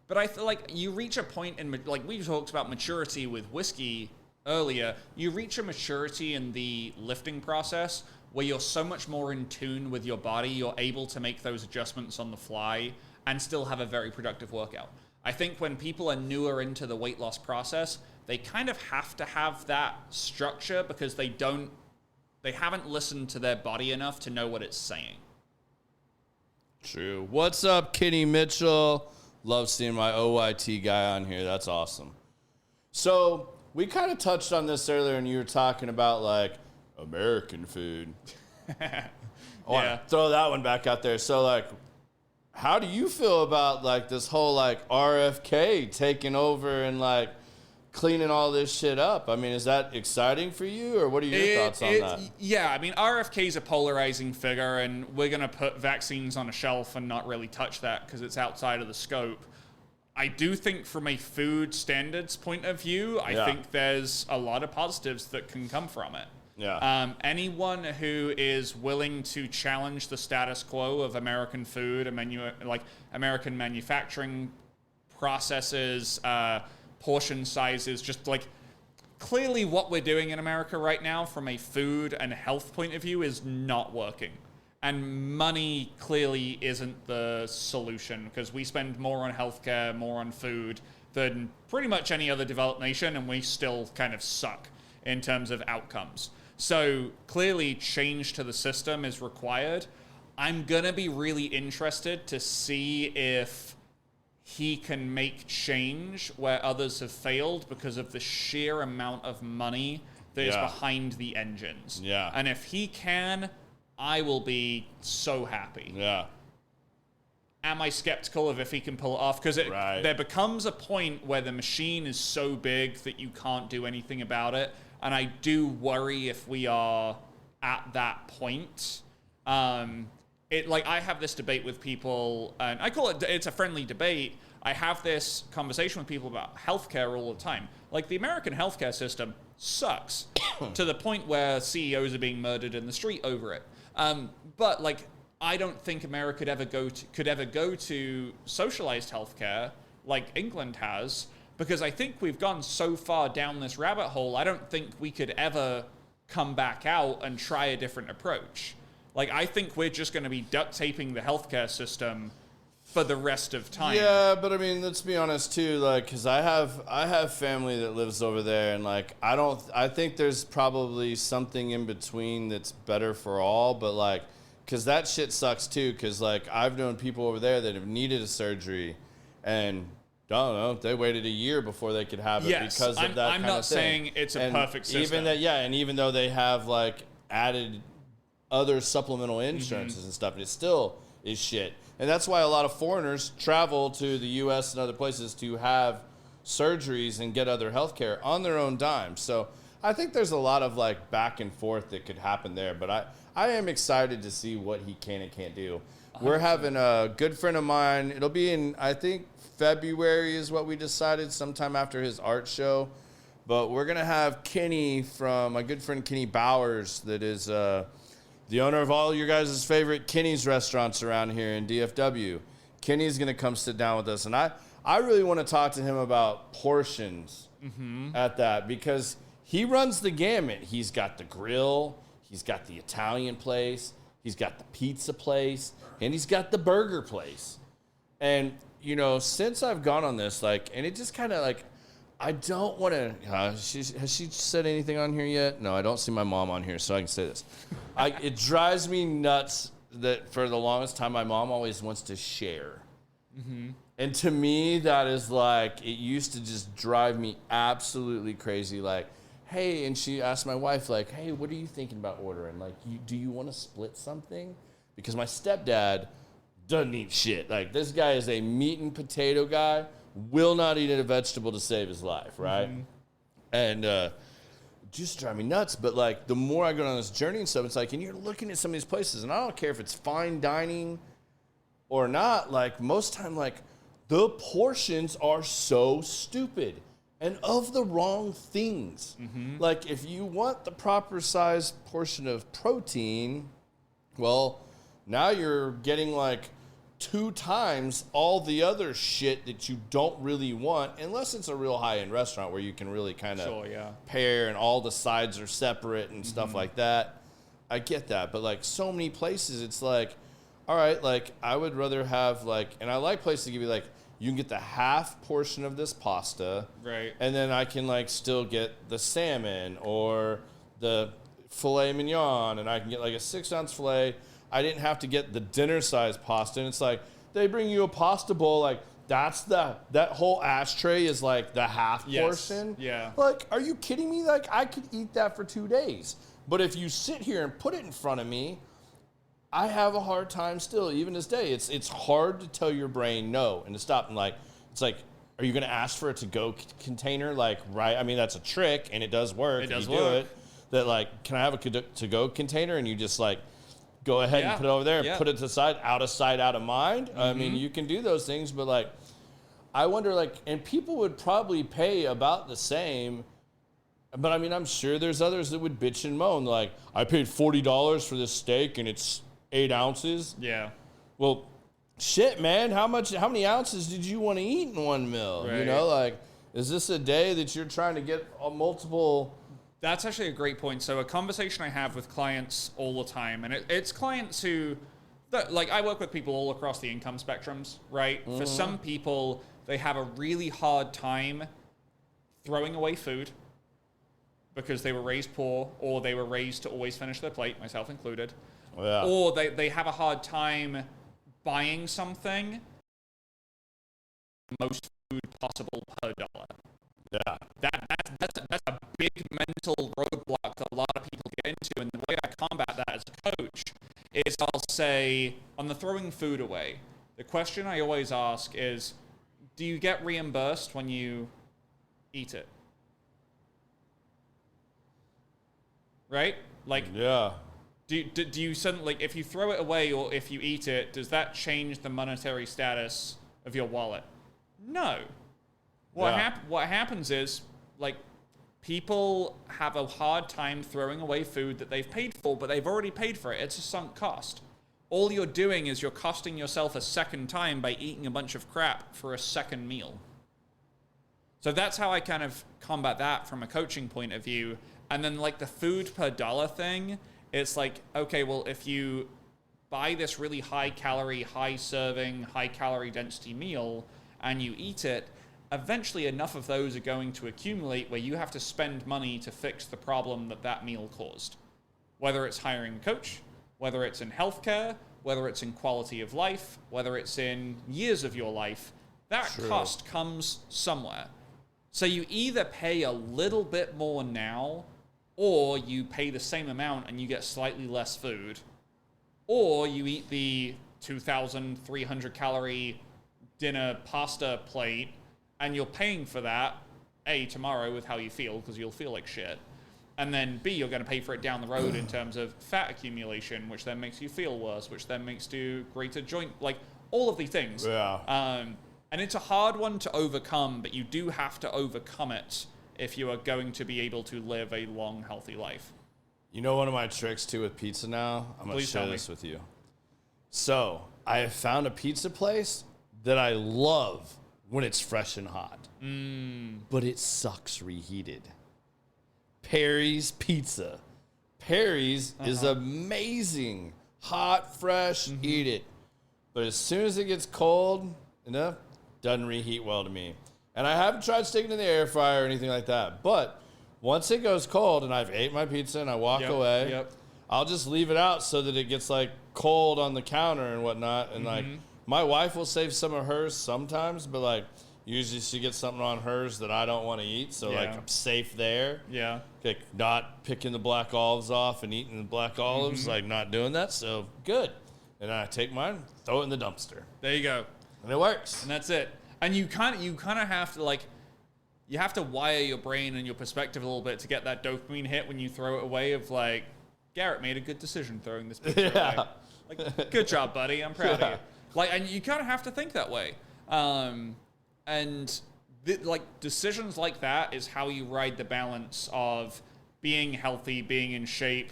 But I feel you reach a point in, we talked about maturity with whiskey earlier. You reach a maturity in the lifting process where you're so much more in tune with your body. You're able to make those adjustments on the fly and still have a very productive workout. I think when people are newer into the weight loss process, they kind of have to have that structure because they haven't listened to their body enough to know what it's saying. True. What's up, Kitty Mitchell? Love seeing my OYT guy on here. That's awesome. So we kind of touched on this earlier, and you were talking about American food. I want to throw that one back out there. So how do you feel about this whole RFK taking over and cleaning all this shit up? I mean, is that exciting for you, or what are your thoughts on that? Yeah, I mean, RFK is a polarizing figure, and we're going to put vaccines on a shelf and not really touch that because it's outside of the scope. I do think from a food standards point of view, I think there's a lot of positives that can come from it. Yeah. Anyone who is willing to challenge the status quo of American food and American manufacturing processes, portion sizes, just clearly what we're doing in America right now from a food and health point of view is not working. And money clearly isn't the solution because we spend more on healthcare, more on food than pretty much any other developed nation, and we still kind of suck in terms of outcomes. So clearly change to the system is required. I'm going to be really interested to see if he can make change where others have failed because of the sheer amount of money that is behind the engines. Yeah. And if he can, I will be so happy. Yeah. Am I skeptical of if he can pull it off? Because there becomes a point where the machine is so big that you can't do anything about it. And I do worry if we are at that point. I have this debate with people, and I call it's a friendly debate. I have this conversation with people about healthcare all the time. The American healthcare system sucks to the point where CEOs are being murdered in the street over it. But I don't think America could ever go to socialized healthcare like England has. Because I think we've gone so far down this rabbit hole, I don't think we could ever come back out and try a different approach. I think we're just going to be duct taping the healthcare system for the rest of time. Yeah, but I mean, let's be honest too, like, because I have family that lives over there, and like, I think there's probably something in between that's better for all, but like, because that shit sucks too, because like, I've known people over there that have needed a surgery, and I don't know, they waited a year before they could have it because of that. I'm not saying it's a perfect system. Even that, yeah, and even though they have like added other supplemental insurances and stuff, it still is shit. And that's why a lot of foreigners travel to the U.S. and other places to have surgeries and get other health care on their own dime. So I think there's a lot of like back and forth that could happen there. But I am excited to see what he can and can't do. 100%. We're having a good friend of mine. It'll be in, I think, February is what we decided, sometime after his art show. But we're going to have Kenny from my good friend Kenny Bowers, that is the owner of all your guys' favorite Kenny's restaurants around here in DFW. Kenny's going to come sit down with us. And I really want to talk to him about portions at that, because he runs the gamut. He's got the grill, he's got the Italian place, he's got the pizza place, and he's got the burger place. And, you know, since I've gone on this, like, and it just kind of like, I don't want to. Has she said anything on here yet? No, I don't see my mom on here, so I can say this. It drives me nuts that for the longest time, my mom always wants to share. And to me, that is like, it used to just drive me absolutely crazy. Like, hey, and she asked my wife, like, hey, what are you thinking about ordering? Like, do you want to split something? Because my stepdad doesn't eat shit. Like, this guy is a meat and potato guy. Will not eat a vegetable to save his life, right? And just drive me nuts. But like, the more I go on this journey and stuff, it's like, and you're looking at some of these places, and I don't care if it's fine dining or not. Like, most time, like, the portions are so stupid and of the wrong things. Like, if you want the proper size portion of protein, well, now you're getting like 2 times all the other shit that you don't really want, unless it's a real high-end restaurant where you can really kind of pair and all the sides are separate and stuff like that. I get that, but like so many places, it's like, all right, like I would rather have like, and I like places to give you like, you can get the half portion of this pasta, right? And then I can like still get the salmon or the filet mignon, and I can get like a 6-ounce filet. I didn't have to get the dinner-sized pasta. And it's like, they bring you a pasta bowl, like, that whole ashtray is like the half portion. Yeah. Like, are you kidding me? Like, I could eat that for 2 days. But if you sit here and put it in front of me, I have a hard time still, even this day. It's hard to tell your brain no and to stop. And like, it's like, are you going to ask for a to-go container? Like, right? I mean, that's a trick, and it does work. It does work. Do it. That like, can I have a to-go container? And you just like, go ahead and put it over there, put it to the side, out of sight, out of mind. I mean, you can do those things, but like, I wonder, like, and people would probably pay about the same, but I mean, I'm sure there's others that would bitch and moan, like, I paid $40 for this steak and it's 8 ounces. Yeah. Well, shit, man, how many ounces did you want to eat in one meal? Right. You know, like, is this a day that you're trying to get multiple... That's actually a great point. So a conversation I have with clients all the time, and it's clients who, like, I work with people all across the income spectrums, right? For some people, they have a really hard time throwing away food because they were raised poor, or they were raised to always finish their plate, myself included. Yeah. Or they have a hard time buying something, most food possible per dollar. Yeah, that's a big mental roadblock that a lot of people get into, and the way I combat that as a coach is I'll say, on the throwing food away, the question I always ask is, do you get reimbursed when you eat it? Right? Like, yeah. Do you suddenly, like, if you throw it away or if you eat it, does that change the monetary status of your wallet? No. What happens is, like, people have a hard time throwing away food that they've paid for, but they've already paid for it. It's a sunk cost. All you're doing is you're costing yourself a second time by eating a bunch of crap for a second meal. So that's how I kind of combat that from a coaching point of view. And then, like, the food per dollar thing, it's like, okay, well, if you buy this really high calorie, high serving, high calorie density meal and you eat it, eventually enough of those are going to accumulate where you have to spend money to fix the problem that meal caused. Whether it's hiring a coach, whether it's in healthcare, whether it's in quality of life, whether it's in years of your life, that cost comes somewhere. So you either pay a little bit more now, or you pay the same amount and you get slightly less food, or you eat the 2,300 calorie dinner pasta plate and you're paying for that, A, tomorrow with how you feel, because you'll feel like shit. And then B, you're going to pay for it down the road in terms of fat accumulation, which then makes you feel worse, which then makes you greater joint, like all of these things. Yeah. And it's a hard one to overcome, but you do have to overcome it if you are going to be able to live a long, healthy life. You know one of my tricks too with pizza now? I'm going to share this with you. So I have found a pizza place that I love when it's fresh and hot. But it sucks reheated. Perry's Pizza. Perry's is amazing. Hot, fresh, eat it. But as soon as it gets cold enough, doesn't reheat well to me. And I haven't tried sticking it in the air fryer or anything like that. But once it goes cold and I've ate my pizza and I walk away, I'll just leave it out so that it gets like cold on the counter and whatnot. And like my wife will save some of hers sometimes, but like usually she gets something on hers that I don't want to eat. So like I'm safe there. Yeah. Like not picking the black olives off and eating the black olives, like not doing that. So good. And then I take mine, throw it in the dumpster. There you go. And it works. And that's it. And you kind of have to like, you have to wire your brain and your perspective a little bit to get that dopamine hit when you throw it away of like, Garrett made a good decision throwing this pizza away. Like, good job, buddy. I'm proud of you. Like, and you kind of have to think that way. Like decisions like that is how you ride the balance of being healthy, being in shape,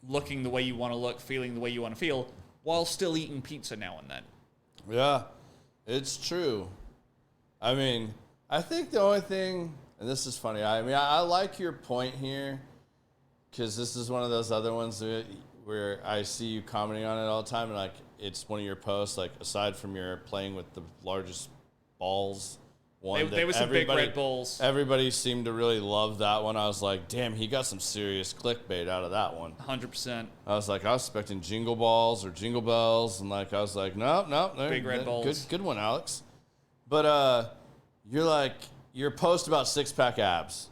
looking the way you want to look, feeling the way you want to feel, while still eating pizza now and then. Yeah, it's true. I mean, I think the only thing, and this is funny, I like your point here, because this is one of those other ones where I see you commenting on it all the time, and like it's one of your posts, like aside from your playing with the largest balls one. They were some big Red Bulls. Everybody seemed to really love that one. I was like, damn, he got some serious clickbait out of that one. 100%. I was like, I was expecting jingle balls or jingle bells, and like I was like, no, big Red Bulls. Good one, Alex. But you're like your post about 6-pack abs.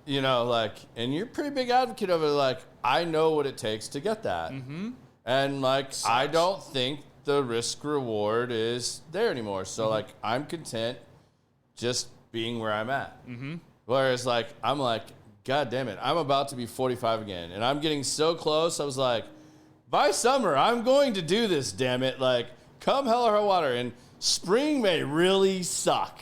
You know, like, and you're a pretty big advocate of it. Like, I know what it takes to get that, and like, I don't think the risk reward is there anymore. So like, I'm content just being where I'm at. Whereas like, I'm like, God damn it, I'm about to be 45 again, and I'm getting so close. I was like, by summer, I'm going to do this. Damn it, like, come hell or high water. And spring may really suck.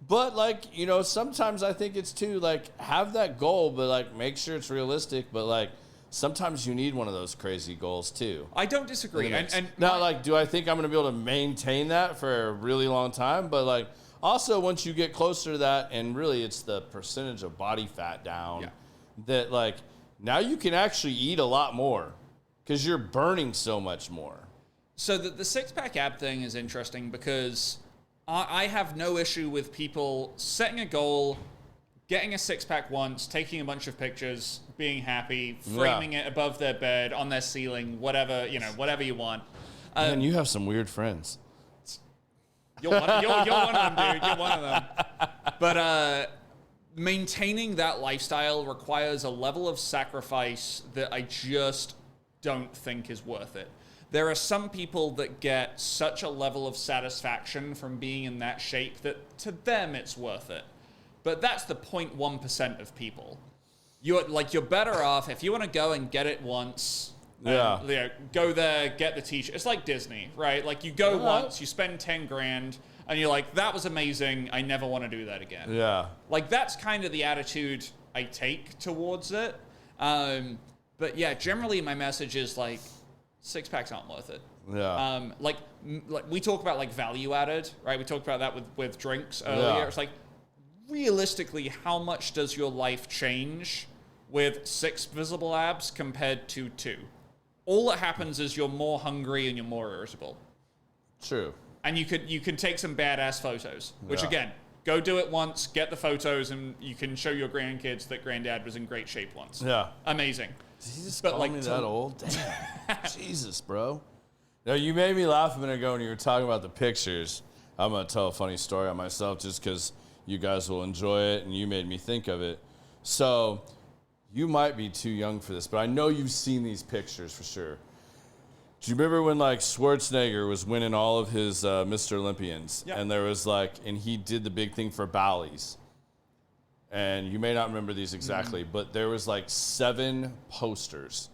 But like, you know, sometimes I think it's too like have that goal, but like make sure it's realistic. But like sometimes you need one of those crazy goals too. I don't disagree. And now, like, do I think I'm going to be able to maintain that for a really long time? But like, also once you get closer to that, and really it's the percentage of body fat down, that like now you can actually eat a lot more because you're burning so much more. So the 6-pack ab thing is interesting because I have no issue with people setting a goal, getting a 6-pack once, taking a bunch of pictures, being happy, framing it above their bed, on their ceiling, whatever, you know, whatever you want. And you have some weird friends. You're one of them, dude. You're one of them. But maintaining that lifestyle requires a level of sacrifice that I just don't think is worth it. There are some people that get such a level of satisfaction from being in that shape that to them it's worth it. But that's the 0.1% of people. You're better off if you want to go and get it once. You know, go there, get the t-shirt. It's like Disney, right? Like you go once, you spend 10 grand, and you're like, that was amazing. I never want to do that again. Yeah. Like that's kind of the attitude I take towards it. But yeah, generally my message is like, 6-packs aren't worth it. Yeah. Like we talk about like value added, right? We talked about that with drinks earlier. Yeah. It's like realistically, how much does your life change with 6 visible abs compared to 2? all that happens is you're more hungry and you're more irritable. True. And you can take some badass photos, which Yeah. again, go do it once, get the photos, and you can show your grandkids that granddad was in great shape once. Yeah. Amazing. Did he just But, call like, me to- that old? Damn. Jesus, bro. No, you made me laugh a minute ago when you were talking about the pictures. I'm going to tell a funny story on myself just because you guys will enjoy it and you made me think of it. So you might be too young for this, but I know you've seen these pictures for sure. Do you remember when like Schwarzenegger was winning all of his Mr. Olympians? Yeah. And there was like, and he did the big thing for Bally's. And you may not remember these exactly, but there was like 7 posters.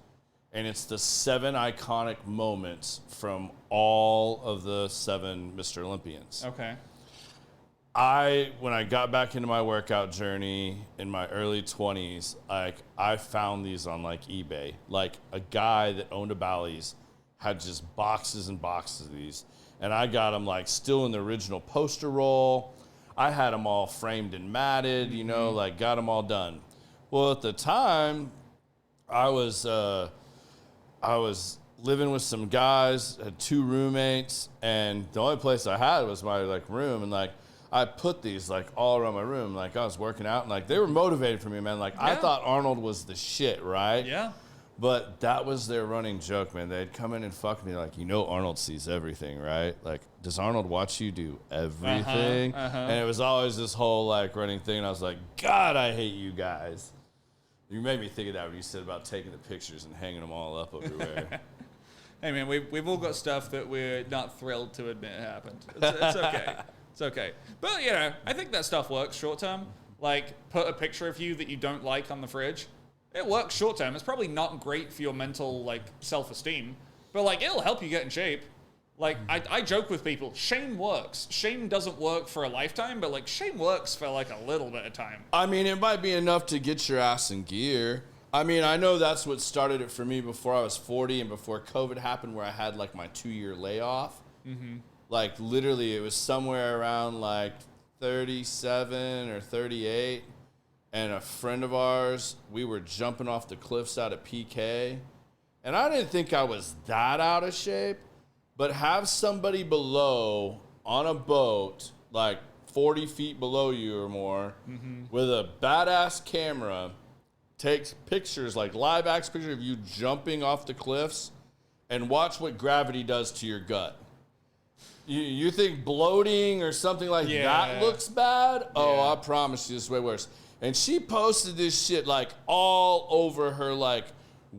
And it's the 7 iconic moments from all of the 7 Mr. Olympians. Okay. When I got back into my workout journey in my early 20s, like I found these on like eBay. Like a guy that owned a Bally's had just boxes and boxes of these. And I got them like still in the original poster roll. I had them all framed and matted, you know, like got them all done. Well, at the time, I was living with some guys, had 2 roommates, and the only place I had was my like room, and like I put these like all around my room. Like I was working out, and like they were motivated for me, man. Like I Yeah. thought Arnold was the shit, right? Yeah. But that was their running joke, man. They'd come in and fuck me like, you know, Arnold sees everything, right? Like, does Arnold watch you do everything? And it was always this whole like running thing. And I was like, God, I hate you guys. You made me think of that when you said about taking the pictures and hanging them all up everywhere. Hey man, we've all got stuff that we're not thrilled to admit happened. It's okay. It's okay. But you know, I think that stuff works short term. Like put a picture of you that you don't like on the fridge. It works short term. It's probably not great for your mental like self-esteem, but like it'll help you get in shape. Like I joke with people, shame works. Shame doesn't work for a lifetime, but like shame works for like a little bit of time. I mean, it might be enough to get your ass in gear. I mean, I know that's what started it for me before I was 40 and before COVID happened, where I had like my 2-year layoff. Like literally it was somewhere around like 37 or 38. And a friend of ours, we were jumping off the cliffs out at PK. And I didn't think I was that out of shape, but have somebody below on a boat, like 40 feet below you or more, with a badass camera, takes pictures, like live action pictures of you jumping off the cliffs, and watch what gravity does to your gut. You think bloating or something like that looks bad? Oh, I promise you, it's way worse. And she posted this shit like all over her like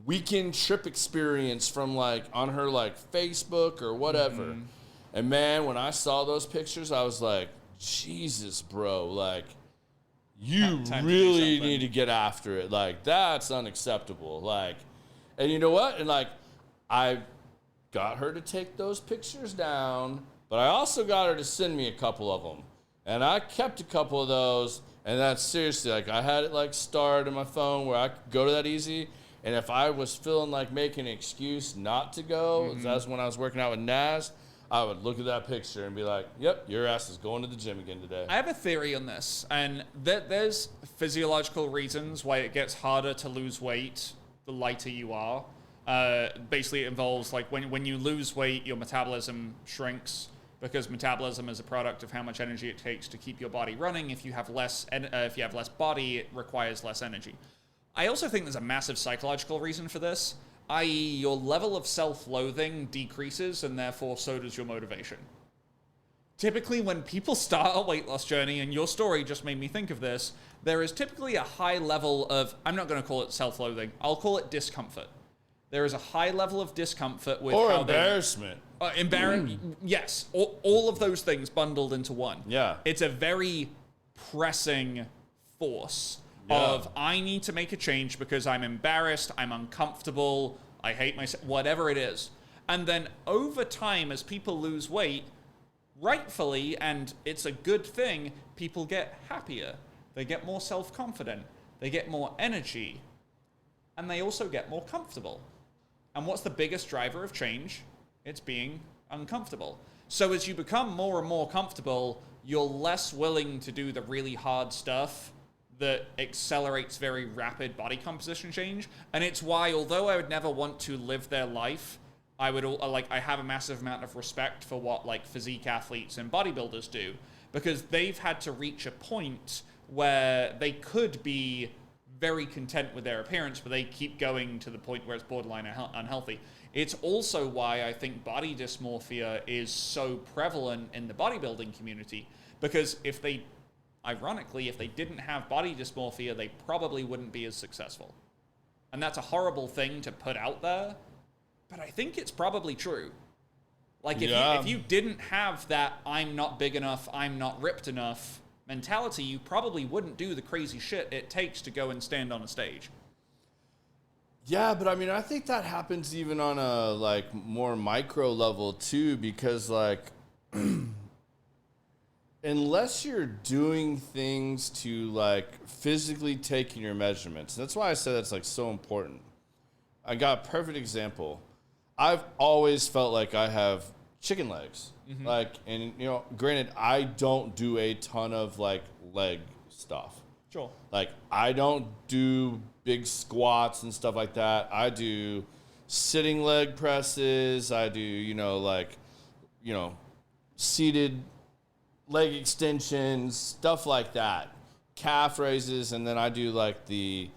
weekend trip experience from like on her like Facebook or whatever. And man, when I saw those pictures, I was like, Jesus, bro, like you Time to do really something. need to get after it. Like that's unacceptable. Like, and you know what? And like I got her to take those pictures down, but I also got her to send me a couple of them. And I kept a couple of those. And that's seriously, like, I had it, like, starred in my phone where I could go to that easy. And if I was feeling like making an excuse not to go, that's when I was working out with Naz, I would look at that picture and be like, yep, your ass is going to the gym again today. I have a theory on this, and there's physiological reasons why it gets harder to lose weight the lighter you are. Basically, it involves, like, when you lose weight, your metabolism shrinks, because metabolism is a product of how much energy it takes to keep your body running. If you have less body, it requires less energy. I also think there's a massive psychological reason for this, i.e. your level of self-loathing decreases, and therefore so does your motivation. Typically, when people start a weight loss journey, and your story just made me think of this, there is typically a high level of, I'm not going to call it self-loathing, I'll call it discomfort. There is a high level of discomfort with Or how embarrassment. Yes, all of those things bundled into one. Yeah. It's a very pressing force of, I need to make a change because I'm embarrassed, I'm uncomfortable, I hate myself, whatever it is. And then over time, as people lose weight, rightfully, and it's a good thing, people get happier. They get more self-confident. They get more energy. And they also get more comfortable. And what's the biggest driver of change? It's being uncomfortable. So as you become more and more comfortable, you're less willing to do the really hard stuff that accelerates very rapid body composition change. And it's why, although I would never want to live their life, I have a massive amount of respect for what like physique athletes and bodybuilders do, because they've had to reach a point where they could be very content with their appearance, but they keep going to the point where it's borderline unhealthy. It's also why I think body dysmorphia is so prevalent in the bodybuilding community, because ironically, if they didn't have body dysmorphia, they probably wouldn't be as successful. And that's a horrible thing to put out there, but I think it's probably true. Like, if you didn't have that I'm not big enough, I'm not ripped enough mentality, you probably wouldn't do the crazy shit it takes to go and stand on a stage. Yeah, but I mean, I think that happens even on a like more micro level too, because like unless you're doing things to like physically taking your measurements, that's why I said that's like so important. I got a perfect example. I've always felt like I have chicken legs. Mm-hmm. Like, and you know, granted, I don't do a ton of like leg stuff. Sure. Like, I don't do big squats and stuff like that. I do sitting leg presses. I do, seated leg extensions, stuff like that. Calf raises, and then I do the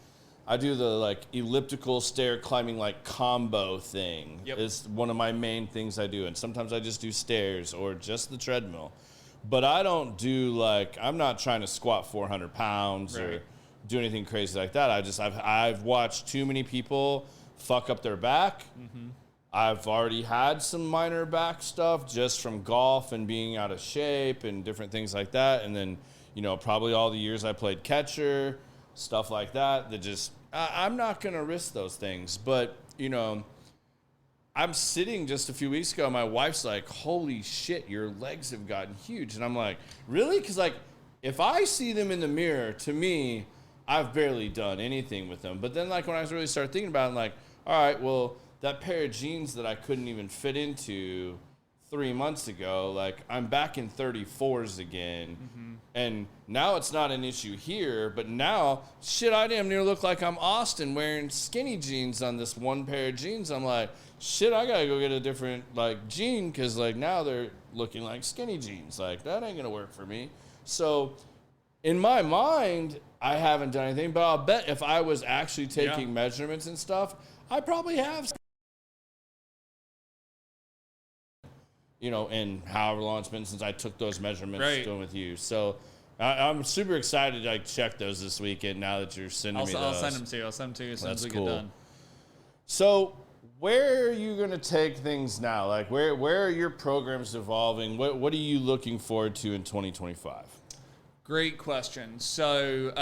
elliptical stair climbing like combo thing. Yep. Is one of my main things I do. And sometimes I just do stairs or just the treadmill. But I don't do I'm not trying to squat 400 pounds or do anything crazy like that. I've watched too many people fuck up their back. Mm-hmm. I've already had some minor back stuff just from golf and being out of shape and different things like that. And then, probably all the years I played catcher, stuff like that just, I'm not going to risk those things. But, I'm sitting just a few weeks ago, my wife's like, holy shit, your legs have gotten huge. And I'm like, really? Because, if I see them in the mirror, to me, I've barely done anything with them. But then, when I really started thinking about it, I'm like, all right, well, that pair of jeans that I couldn't even fit into 3 months ago, I'm back in 34s again. Mm-hmm. And now it's not an issue here, but now, shit, I damn near look like I'm Austin wearing skinny jeans on this one pair of jeans. I'm like, shit, I gotta go get a different, jean, because, now they're looking like skinny jeans. That ain't gonna work for me. So, in my mind, I haven't done anything, but I'll bet if I was actually taking measurements and stuff, I probably have. And however long it's been since I took those measurements doing with you. So I'm super excited to check those this weekend now that you're sending me those. I'll send them to you. I'll send them to you as soon as we get done. So where are you going to take things now? Where are your programs evolving? What are you looking forward to in 2025? Great question. So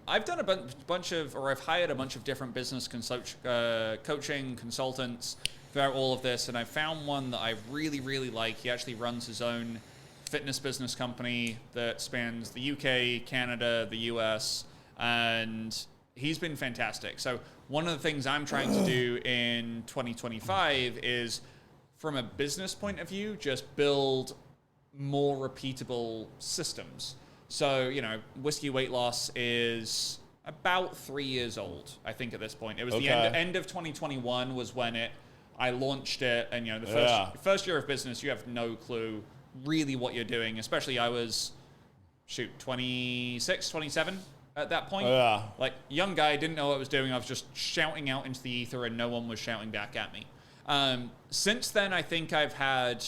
I've done I've hired a bunch of different business coaching consultants throughout all of this, and I found one that I really, really like. He actually runs his own fitness business company that spans the UK, Canada, the US, and he's been fantastic. So one of the things I'm trying to do in 2025 is, from a business point of view, just build more repeatable systems. So, whiskey weight loss is about 3 years old, I think, at this point. It was the end of 2021 was when I launched it, and the first year of business, you have no clue really what you're doing. Especially I was 26, 27 at that point. Young guy, didn't know what I was doing. I was just shouting out into the ether, and no one was shouting back at me. Since then, I think I've had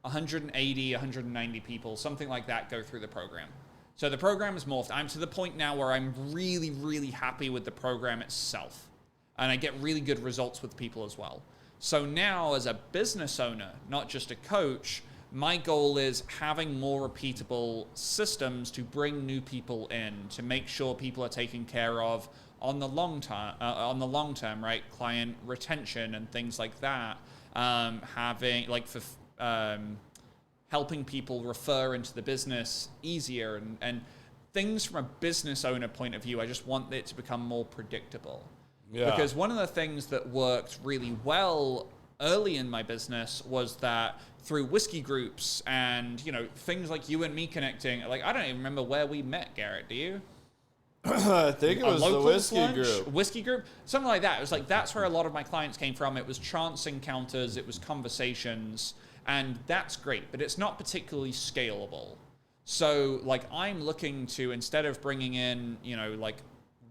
180, 190 people, something like that, go through the program. So the program is morphed. I'm to the point now where I'm really, really happy with the program itself, and I get really good results with people as well. So now, as a business owner, not just a coach, my goal is having more repeatable systems to bring new people in, to make sure people are taken care of on the long term, right? Client retention and things like that. Helping people refer into the business easier, and things from a business owner point of view, I just want it to become more predictable. Yeah. Because one of the things that worked really well early in my business was that through whiskey groups and, things like you and me connecting, I don't even remember where we met, Garrett, do you? I think it was the whiskey group, something like that. It was like, that's where a lot of my clients came from. It was chance encounters, it was conversations, and that's great, but it's not particularly scalable. So like, I'm looking to, instead of bringing in, like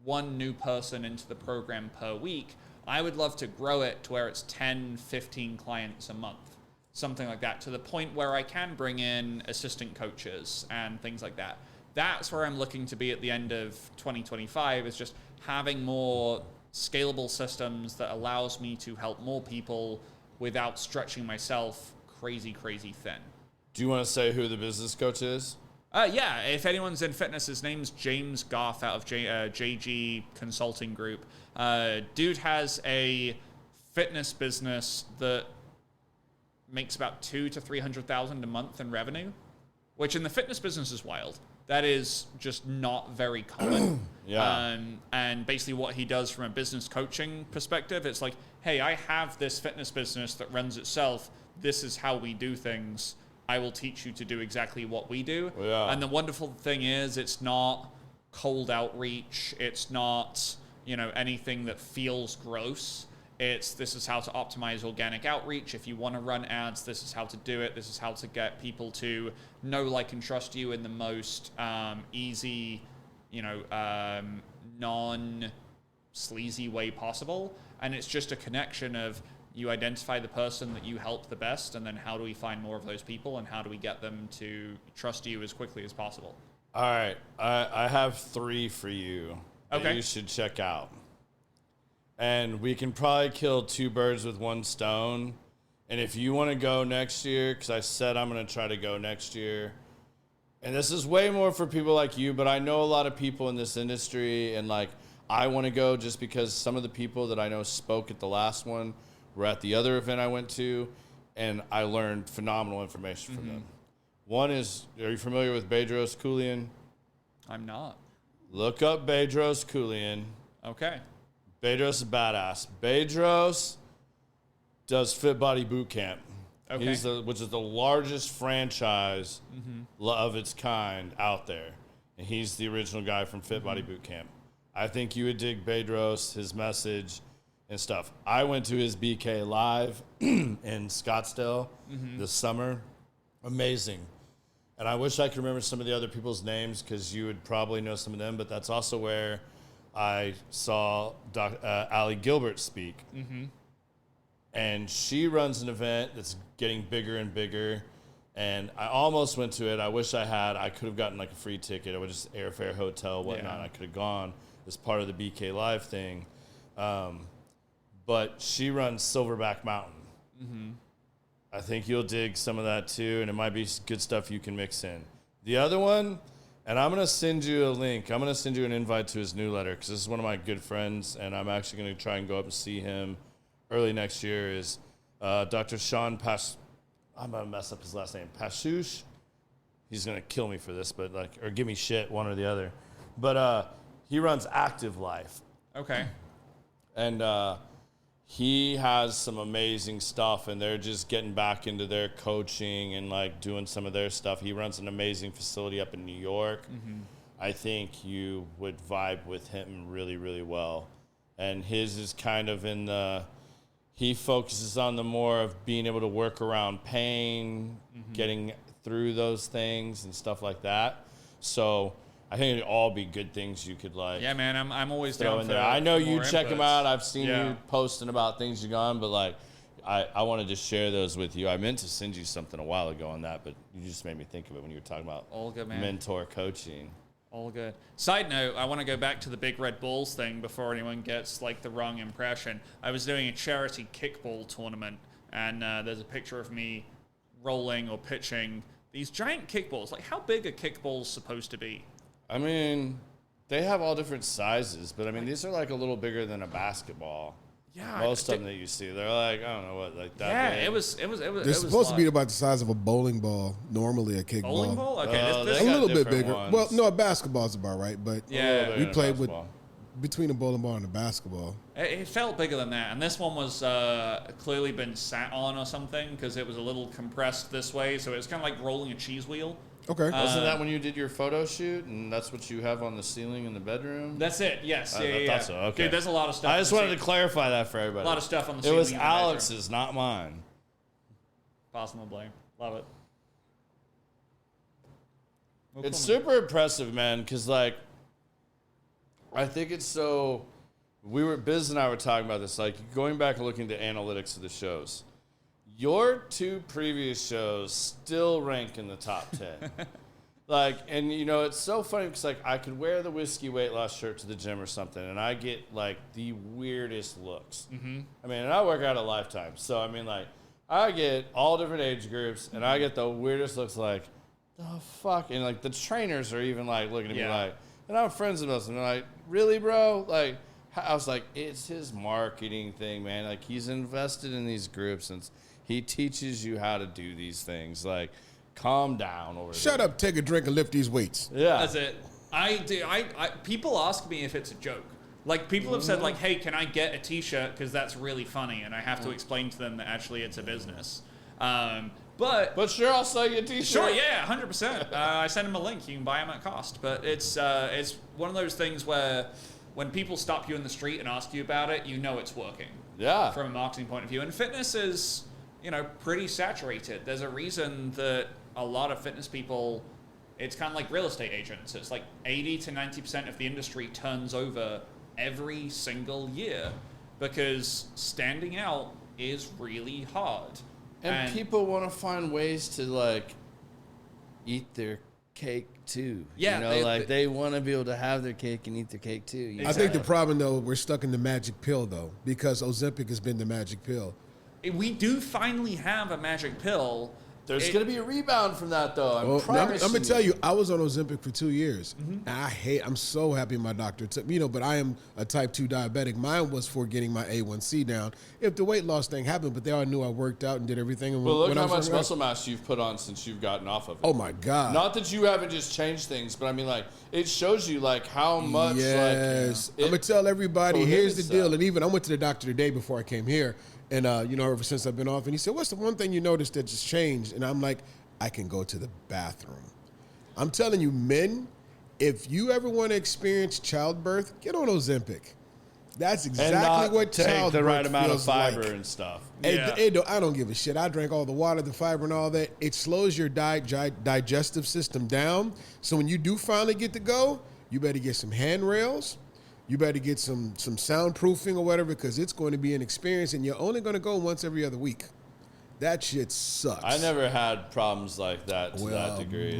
one new person into the program per week, I would love to grow it to where it's 10, 15 clients a month, something like that, to the point where I can bring in assistant coaches and things like that. That's where I'm looking to be at the end of 2025, is just having more scalable systems that allows me to help more people without stretching myself crazy thin. Do you want to say who the business coach is? Yeah, if anyone's in fitness, his name's James Goff out of JG Consulting Group. Dude has a fitness business that makes about $200,000 to $300,000 a month in revenue, which in the fitness business is wild. That is just not very common. Yeah. And basically what he does from a business coaching perspective, it's like, hey, I have this fitness business that runs itself. This is how we do things. I will teach you to do exactly what we do. Yeah. And the wonderful thing is, it's not cold outreach. It's not, anything that feels gross. This is how to optimize organic outreach. If you want to run ads, this is how to do it. This is how to get people to know, like, and trust you in the most easy, non-sleazy way possible. And it's just a connection of, you identify the person that you help the best, and then how do we find more of those people, and how do we get them to trust you as quickly as possible? All right. I have 3 for you that you should check out. And we can probably kill 2 birds with 1 stone. And if you want to go next year, because I said I'm going to try to go next year, and this is way more for people like you, but I know a lot of people in this industry, and like, I want to go just because some of the people that I know spoke at the last one were at the other event I went to, and I learned phenomenal information from them. One is, are you familiar with Bedros Keuilian? I'm not. Look up Bedros Keuilian. Okay. Bedros is badass. Bedros does Fit Body Boot Camp. Okay. Which is the largest franchise of its kind out there. And he's the original guy from Fit Body Boot Camp. I think you would dig Bedros, his message and stuff. I went to his BK Live in Scottsdale this summer. Amazing. And I wish I could remember some of the other people's names, because you would probably know some of them, but that's also where I saw Ali Gilbert speak. And she runs an event that's getting bigger and bigger. And I almost went to it. I wish I had. I could have gotten like a free ticket. It was just airfare, hotel, whatnot. Yeah. I could have gone as part of the BK Live thing. But she runs Silverback Mountain. I think you'll dig some of that too, and it might be good stuff you can mix in. The other one, and I'm going to send you a link. I'm going to send you an invite to his newsletter, because this is one of my good friends, and I'm actually going to try and go up and see him early next year, is Dr. Sean I'm going to mess up his last name. Pashush. He's going to kill me for this, but or give me shit, one or the other. But he runs Active Life. Okay. And he has some amazing stuff, and they're just getting back into their coaching and like doing some of their stuff. He runs an amazing facility up in New York. I think you would vibe with him really, really well. And his is kind of he focuses on the more of being able to work around pain, getting through those things and stuff like that. So I think it'd all be good things you could like. Yeah, man, I'm always down for there. I know you check inputs. them out. I've seen you posting about things you've gone, but like, I wanted to share those with you. I meant to send you something a while ago on that, but you just made me think of it when you were talking about all good, man. Mentor coaching. All good. Side note, I want to go back to the Big Red Balls thing before anyone gets like the wrong impression. I was doing a charity kickball tournament, and there's a picture of me rolling or pitching these giant kickballs. Like, how big are kickballs supposed to be? I mean, they have all different sizes, but I mean, these are like a little bigger than a basketball. Yeah, most of them that you see, they're like, I don't know what, like that. Yeah, big. it was. They're supposed to be about the size of a bowling ball. Normally, a kickball. Bowling ball? Okay, a little bit bigger. Ones. Well, no, a basketball's about right, but yeah, we played with between a bowling ball and a basketball. It felt bigger than that, and this one was clearly been sat on or something, because it was a little compressed this way, so it was kind of like rolling a cheese wheel. Okay. Wasn't that when you did your photo shoot, and that's what you have on the ceiling in the bedroom? That's it. Yes. I thought so. Okay. Dude, there's a lot of stuff. I just wanted to clarify that for everybody. A lot of stuff on the It ceiling. was in the bedroom. Alex's, not mine. Passing the blame. Love it. Well, It's cool, super impressive, man, because, like, I think it's so... Biz and I were talking about this, like, going back and looking at the analytics of the shows. Your 2 previous shows still rank in the top 10. Like, and, you know, it's so funny because, like, I could wear the whiskey weight loss shirt to the gym or something, and I get, like, the weirdest looks. Mm-hmm. I mean, and I work out a lifetime. So, I mean, like, I get all different age groups, and I get the weirdest looks, like, the fuck? And, like, the trainers are even, like, looking at me like, and I'm friends with us, and they're like, really, bro? Like, I was like, it's his marketing thing, man. Like, he's invested in these groups, and he teaches you how to do these things. Like, calm down over there. Shut up, take a drink, and lift these weights. Yeah. That's it. I people ask me if it's a joke. Like, people have said, like, hey, can I get a T-shirt? Because that's really funny. And I have to explain to them that actually it's a business. But sure, I'll sell you a T-shirt. sure, yeah, 100%. I send them a link. You can buy them at cost. But it's one of those things where when people stop you in the street and ask you about it, you know it's working. Yeah. From a marketing point of view. And fitness is, you know, pretty saturated. There's a reason that a lot of fitness people, it's kind of like real estate agents. It's like 80 to 90% of the industry turns over every single year because standing out is really hard. And people want to find ways to, like, eat their cake too. Yeah, you know, they want to be able to have their cake and eat their cake too. You I think the problem, though, we're stuck in the magic pill, though, because Ozempic has been the magic pill. We do finally have a magic pill. There's going to be a rebound from that, though. I'm going to tell you, I was on Ozempic for 2 years. Mm-hmm. I'm so happy my doctor took, you know, but I am a type 2 diabetic. Mine was for getting my A1C down. If the weight loss thing happened, but they all knew I worked out and did everything. And well, look how much muscle mass you've put on since you've gotten off of it. Oh, my God. Not that you haven't just changed things, but I mean, like, it shows you, like, how much, yes. like, I'm going to tell everybody, here's the deal. that. And even I went to the doctor today before I came here. And, you know, ever since I've been off. And he said, what's the one thing you noticed that just changed? And I'm like, I can go to the bathroom. I'm telling you, men, if you ever want to experience childbirth, get on Ozempic. That's exactly what take childbirth the right amount of fiber like. and stuff. Yeah. I don't give a shit. I drank all the water, the fiber, and all that. It slows your digestive system down. So when you do finally get to go, you better get some handrails. You better get some soundproofing or whatever, because it's going to be an experience, and you're only going to go once every other week. That shit sucks. I never had problems like that to that degree.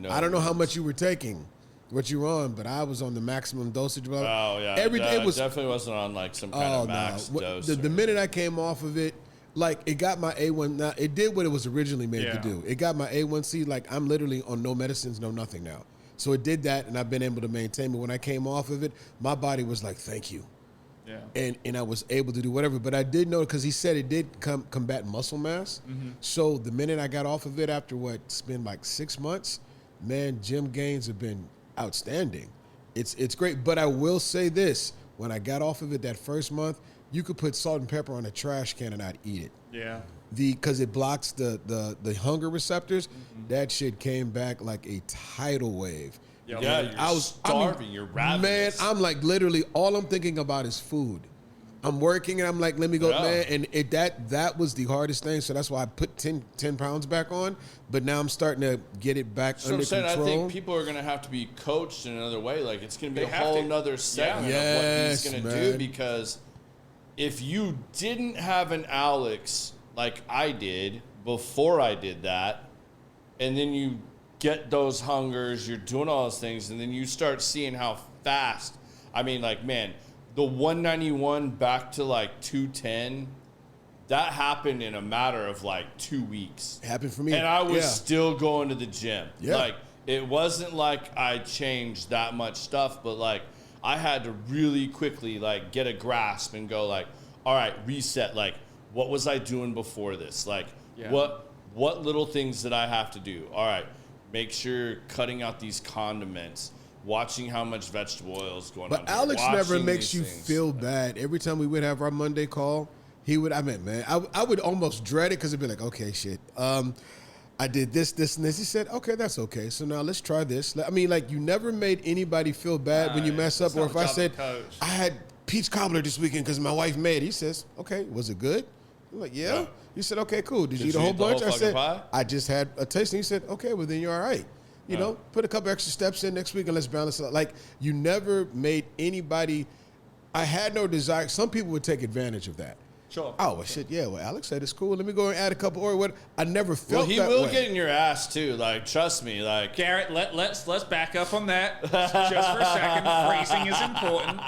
I don't know how much you were taking, what you were on, but I was on the maximum dosage. Oh, yeah. It definitely wasn't on, like, some kind of max dose. The minute I came off of it, like, it got my A1. Now, it did what it was originally made to do. It got my A1C. Like, I'm literally on no medicines, no nothing now. So it did that, and I've been able to maintain. But when I came off of it, my body was like, thank you. Yeah. And I was able to do whatever. But I did know, because he said it did combat muscle mass. Mm-hmm. So the minute I got off of it after it's been like 6 months, man, gym gains have been outstanding. It's great. But I will say this. When I got off of it that first month, you could put salt and pepper on a trash can and I'd eat it. Yeah. Because it blocks the hunger receptors. Mm-hmm. That shit came back like a tidal wave. Yeah, I was starving. You're ravenous. Man, I'm like, literally, all I'm thinking about is food. I'm working, and I'm like, let me go, man. And that was the hardest thing. So that's why I put 10 pounds back on. But now I'm starting to get it back under control. I think people are going to have to be coached in another way. Like, it's going to be a whole nother segment of what he's going to do. Because if you didn't have an Alex like I did before I did that, and then you get those hungers, you're doing all those things, and then you start seeing how fast. I mean, like, man, the 191 back to like 210, that happened in a matter of like 2 weeks. It happened for me. And I was still going to the gym. Yeah. Like, it wasn't like I changed that much stuff, but like I had to really quickly like get a grasp and go like, all right, reset. Like, what was I doing before this? Like, what little things did I have to do? All right. Make sure you're cutting out these condiments, watching how much vegetable oil is going on. But Alex never makes you feel bad. Every time we would have our Monday call, he would, I would almost dread it because it'd be like, okay, shit. I I did this, this, and this. He said, okay, that's okay. So now let's try this. I mean, like, you never made anybody feel bad when you mess up. Or if I said, I had peach cobbler this weekend because my wife made it. He says, okay, was it good? I'm like, yeah. He said, okay, cool. Did you eat a whole bunch? I said, I just had a taste. And he said, okay, well, then you're all right. You know, put a couple extra steps in next week and let's balance it out. Like, you never made anybody, I had no desire. Some people would take advantage of that. Sure. Oh, well, shit, yeah. Well, Alex said it's cool. Let me go and add a couple or what. I never felt that way. Well, he will get in your ass, too. Like, trust me. Like, Garrett, let's back up on that just for a second. Phrasing is important.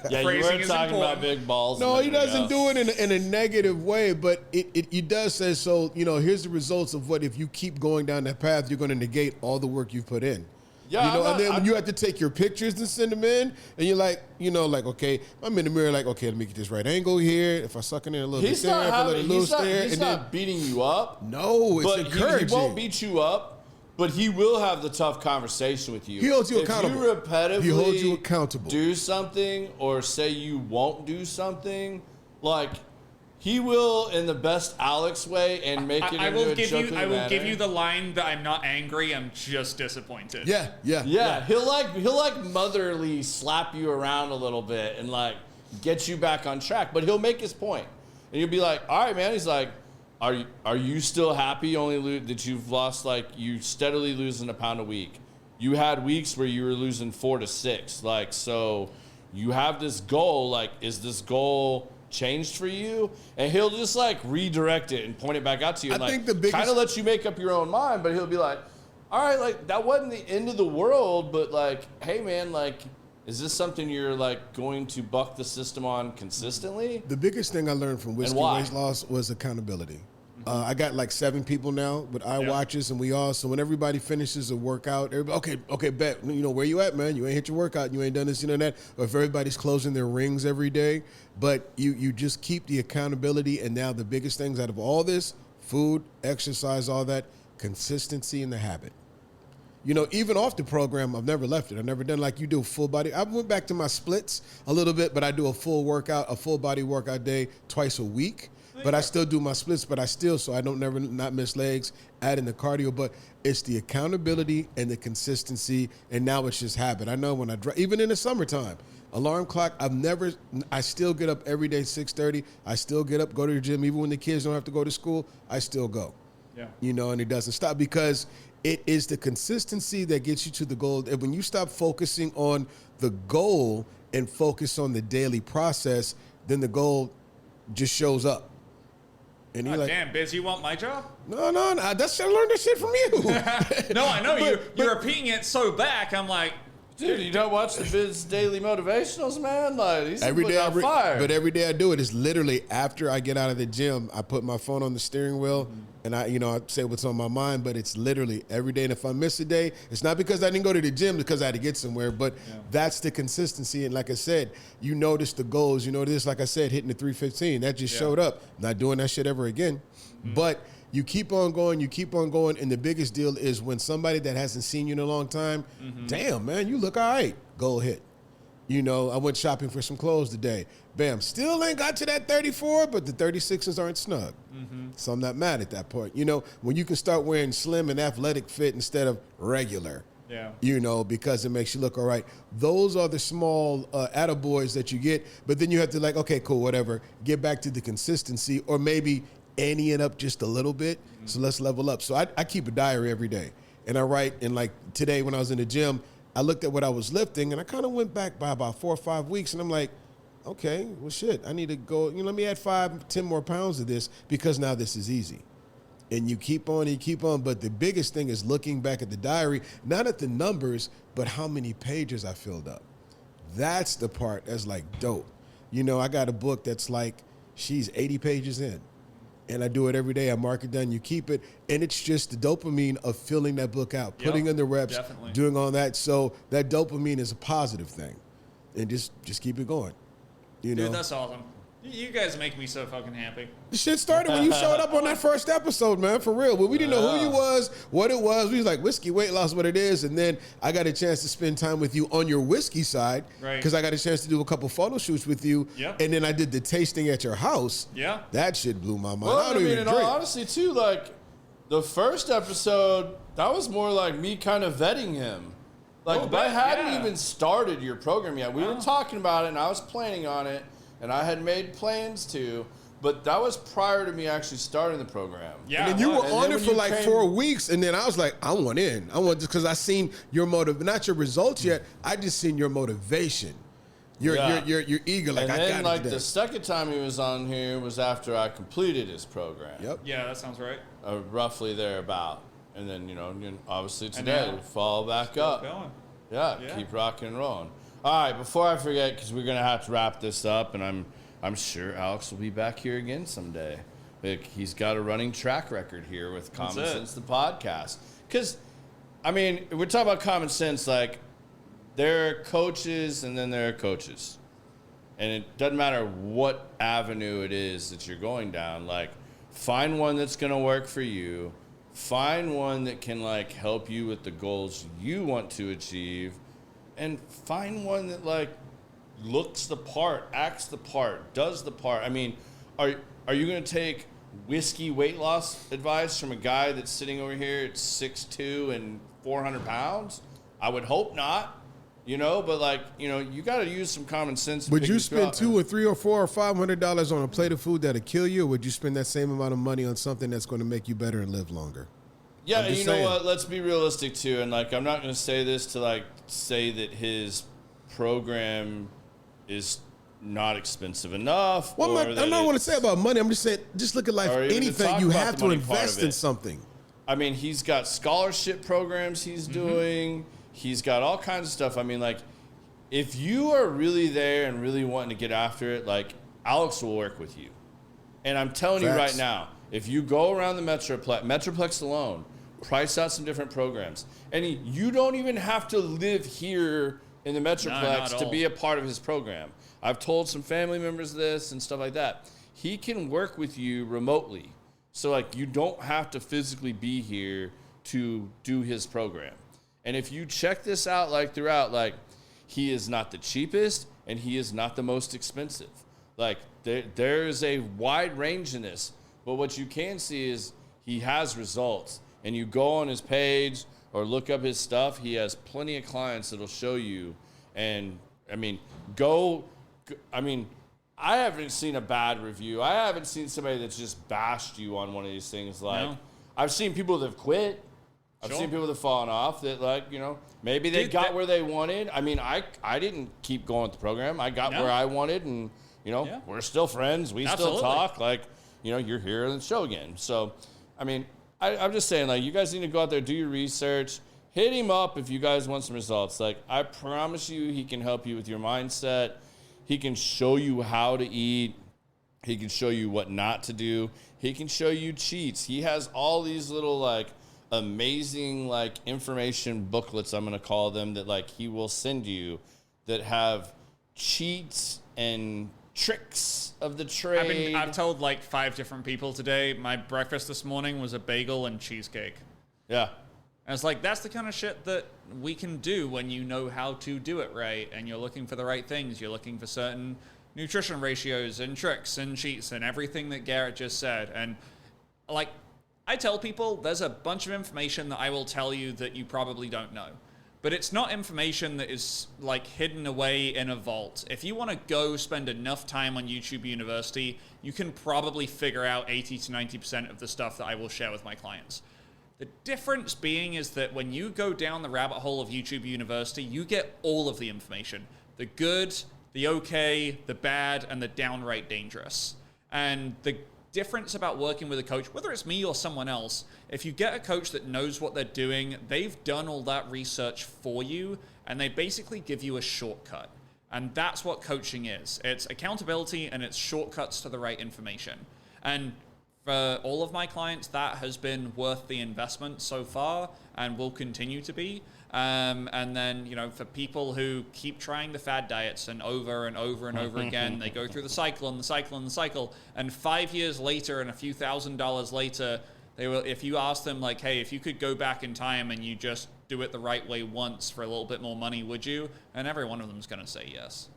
Yeah, you were talking about big balls. No, he doesn't do it in a negative way, but it does say, so, you know, here's the results of what if you keep going down that path, you're going to negate all the work you've put in. Yeah, you know, and then when you have to take your pictures and send them in, and you're like, you know, like, okay, I'm in the mirror, like, okay, let me get this right angle here. If I suck in a little bit there, if I let it loose there. He's not beating you up. No, it's encouraging. He won't beat you up, but he will have the tough conversation with you. He holds you accountable. If you repetitively do something or say you won't do something, like, he will in the best Alex way and make it into a joking manner. I will give you the line that I'm not angry, I'm just disappointed. Yeah. He'll like motherly slap you around a little bit and like get you back on track, but he'll make his point. And you'll be like, all right, man. He's like, are you still happy that you've lost, like, you steadily losing a pound a week? You had weeks where you were losing 4 to 6. Like, so you have this goal. Like, is this goal changed for you? And he'll just like redirect it and point it back out to you. And, I think the biggest kind of lets you make up your own mind, but he'll be like, all right, like, that wasn't the end of the world, but like, hey man, like, is this something you're like going to buck the system on consistently? The biggest thing I learned from whiskey weight loss was accountability. I got like 7 people now with iWatches, and so when everybody finishes a workout, everybody, okay, bet, you know, where you at, man? You ain't hit your workout, you ain't done this, you know, that. Or if everybody's closing their rings every day, but you just keep the accountability. And now the biggest things out of all this, food, exercise, all that, consistency and the habit. You know, even off the program, I've never left it. I've never done like you do a full body. I went back to my splits a little bit, but I do a full body workout day twice a week. But I still do my splits, but so I don't not miss legs, add in the cardio. But it's the accountability and the consistency, and now it's just habit. I know when I drive, even in the summertime, alarm clock, I still get up every day, 6:30. I still get up, go to the gym. Even when the kids don't have to go to school, I still go. Yeah. You know, and it doesn't stop because it is the consistency that gets you to the goal. And when you stop focusing on the goal and focus on the daily process, then the goal just shows up. And like, damn, Biz, you want my job? No, I learned that shit from you. No, I know. You're repeating it so back. I'm like, dude, you don't watch the Biz Daily Motivationals, man? Like, he's putting out fire. But every day I do it. It's literally after I get out of the gym, I put my phone on the steering wheel, and I say what's on my mind, but it's literally every day. And if I miss a day, it's not because I didn't go to the gym, because I had to get somewhere, but that's the consistency. And like I said, you notice the goals. You notice, like I said, hitting the 315. That just showed up. Not doing that shit ever again. But you keep on going, and the biggest deal is when somebody that hasn't seen you in a long time, damn, man, you look all right. Goal hit. You know, I went shopping for some clothes today. Bam, still ain't got to that 34, but the 36s aren't snug. So I'm not mad at that point. You know, when you can start wearing slim and athletic fit instead of regular. Yeah. You know, because it makes you look all right. Those are the small attaboys that you get, but then you have to like, okay, cool, whatever. Get back to the consistency, or maybe ante it up just a little bit. So let's level up. So I keep a diary every day, and I write. And like today when I was in the gym, I looked at what I was lifting, and I kind of went back by about 4 or 5 weeks, and I'm like, okay, well, shit, I need to go, let me add 5, 10 more pounds to this, because now this is easy. And you keep on, but the biggest thing is looking back at the diary, not at the numbers, but how many pages I filled up. That's the part that's like dope. You know, I got a book that's like, she's 80 pages in. And I do it every day. I mark it down. You keep it. And it's just the dopamine of filling that book out, putting in the reps, doing all that. So that dopamine is a positive thing. And just keep it going. You know? Dude, that's awesome. You guys make me so fucking happy. The shit started when you showed up on that first episode, man, for real. But we didn't know who you was, what it was. We was like, whiskey weight loss, what it is. And then I got a chance to spend time with you on your whiskey side. Right. Because I got a chance to do a couple photo shoots with you. Yep. And then I did the tasting at your house. Yeah. That shit blew my mind. Well, I mean, in all honesty, too, like, The first episode, that was more like me kind of vetting him. Like, Oh, I hadn't yeah. even started your program yet. We were talking about it, and I was planning on it, and I had made plans to, but that was prior to me actually starting the program. Yeah. And you were And on then it when for you like came- 4 weeks, and then I was like, I want in. I want, because I seen your not your results yet. I just seen your motivation. You're eager. Like, and I then, got it like, today. the second time he was on here was after I completed his program. Yep. Yeah, that sounds right. Roughly thereabout. And then, obviously And today, now, follow back Still up. going. Yeah, Yeah. keep rocking and rolling. All right, before I forget, because we're gonna have to wrap this up, and I'm sure Alex will be back here again someday. Like, he's got a running track record here with Common That's it. Sense, the podcast. Because, I mean, we're talking about common sense. Like, there are coaches, and then there are coaches, and it doesn't matter what avenue it is that you're going down. Like, find one that's gonna work for you. Find one that can, like, help you with the goals you want to achieve, and find one that, like, looks the part, acts the part, does the part. I mean, are you going to take whiskey weight loss advice from a guy that's sitting over here at 6'2" and 400 pounds? I would hope not, but, like, you got to use some common sense. Would you spend $200 or $300 or $400 or $500 on a plate of food that'll kill you, or would you spend that same amount of money on something that's going to make you better and live longer? Yeah, I'm and just you know saying. what? Let's be realistic too. And, like, I'm not going to say this to, like, say that his program is not expensive enough. Well, or I'm that not want to it's- say about money. I'm just saying, just look at life. Or even to Anything, talk you about have the to money part invest of in it. something. I mean, he's got scholarship programs he's doing. He's got all kinds of stuff. I mean, like, if you are really there and really wanting to get after it, like, Alex will work with you. And I'm telling you Facts. right now, if you go around the Metroplex alone, price out some different programs. And you don't even have to live here in the not Metroplex at to all. be a part of his program. I've told some family members this and stuff like that. He can work with you remotely. So, like, you don't have to physically be here to do his program. And if you check this out, like, throughout, like, he is not the cheapest and he is not the most expensive. Like, there is a wide range in this. But what you can see is he has results. And you go on his page or look up his stuff, he has plenty of clients that'll show you. And, I mean, I haven't seen a bad review. I haven't seen somebody that's just bashed you on one of these things. Like, No. I've seen people that have quit. I've Sure. seen people that have fallen off that, like, maybe they Dude, got where they wanted. I mean, I didn't keep going with the program. I got No. where I wanted, and, Yeah. we're still friends. We Absolutely. still talk. Like, you're here on the show again. So, I mean, I'm just saying, like, you guys need to go out there, do your research. Hit him up if you guys want some results. Like, I promise you he can help you with your mindset. He can show you how to eat. He can show you what not to do. He can show you cheats. He has all these little, like, amazing, like, information booklets, I'm going to call them, that, like, he will send you that have cheats and tricks of the trade. I've told like 5 different people today. My breakfast this morning was a bagel and cheesecake. Yeah. And it's like, that's the kind of shit that we can do when you know how to do it right and you're looking for the right things. You're looking for certain nutrition ratios and tricks and cheats and everything that Garrett just said. And, like, I tell people there's a bunch of information that I will tell you that you probably don't know. But it's not information that is, like, hidden away in a vault. If you want to go spend enough time on YouTube University, you can probably figure out 80 to 90% of the stuff that I will share with my clients. The difference being is that when you go down the rabbit hole of YouTube University, you get all of the information. The good, the okay, the bad, and the downright dangerous. And the difference about working with a coach, whether it's me or someone else, if you get a coach that knows what they're doing, they've done all that research for you, and they basically give you a shortcut. And that's what coaching is. It's accountability and it's shortcuts to the right information. And for all of my clients, that has been worth the investment so far and will continue to be. And then, for people who keep trying the fad diets and over and over and over again, they go through the cycle and the cycle and the cycle. And 5 years later and a few $1,000s later, they will, if you ask them, like, hey, if you could go back in time and you just do it the right way once for a little bit more money, would you? And every one of them is going to say yes.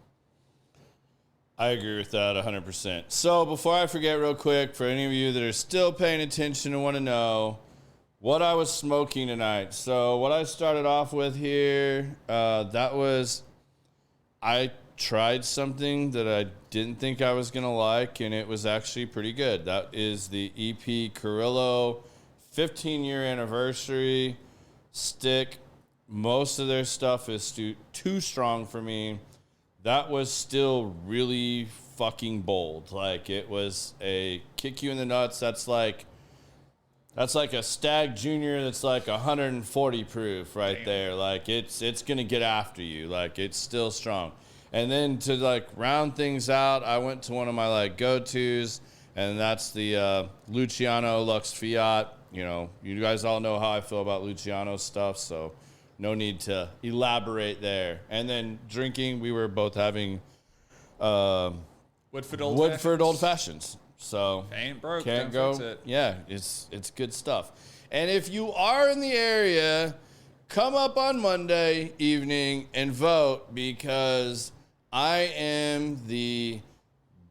I agree with that 100%. So before I forget real quick, for any of you that are still paying attention and want to know, what I was smoking tonight. So what I started off with here, I tried something that I didn't think I was going to like, and it was actually pretty good. That is the EP Carrillo 15-year anniversary stick. Most of their stuff is too strong for me. That was still really fucking bold. Like, it was a kick you in the nuts. That's like a Stag Junior that's like 140 proof right there. Like, it's going to get after you. Like, it's still strong. And then to like round things out, I went to one of my like go-tos, and that's the Luciano Lux Fiat. You know, you guys all know how I feel about Luciano stuff, so no need to elaborate there. And then drinking, we were both having Woodford Old Fashions. So ain't broke, can't don't go. fix it. Yeah, it's good stuff. And if you are in the area, come up on Monday evening and vote, because I am the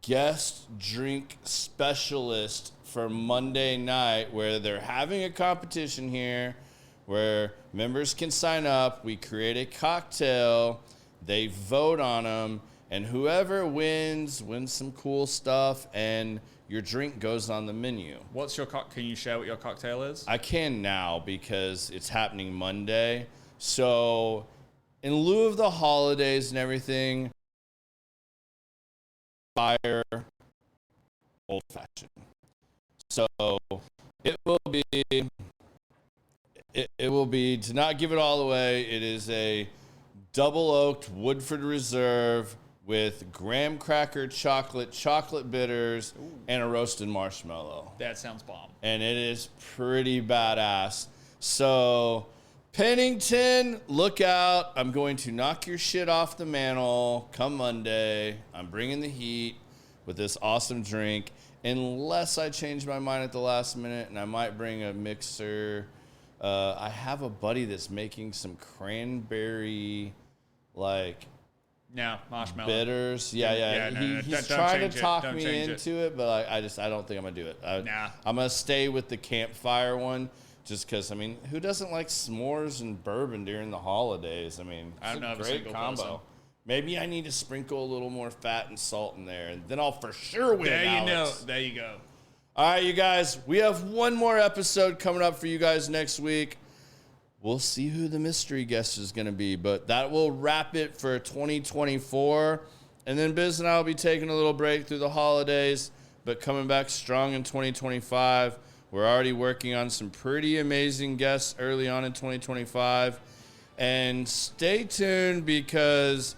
guest drink specialist for Monday night, where they're having a competition here where members can sign up. We create a cocktail, they vote on them, and whoever wins some cool stuff, and your drink goes on the menu. What's your can you share what your cocktail is? I can now, because it's happening Monday. So in lieu of the holidays and everything, fire old fashioned. So it will be, to not give it all away, it is a double oaked Woodford Reserve with graham cracker chocolate bitters, and a roasted marshmallow. That sounds bomb. And it is pretty badass. So Pennington, look out. I'm going to knock your shit off the mantle come Monday. I'm bringing the heat with this awesome drink, unless I change my mind at the last minute, and I might bring a mixer. I have a buddy that's making some cranberry, like, marshmallow bitters. Yeah. He's trying to talk me into it, but I don't think I'm gonna do it. I'm gonna stay with the campfire one, just because, I mean, who doesn't like s'mores and bourbon during the holidays? I mean, it's a great combo. Person. Maybe I need to sprinkle a little more fat and salt in there, and then I'll for sure win. There you go. All right, you guys, we have one more episode coming up for you guys next week. We'll see who the mystery guest is going to be, but that will wrap it for 2024. And then Biz and I will be taking a little break through the holidays, but coming back strong in 2025. We're already working on some pretty amazing guests early on in 2025. And stay tuned, because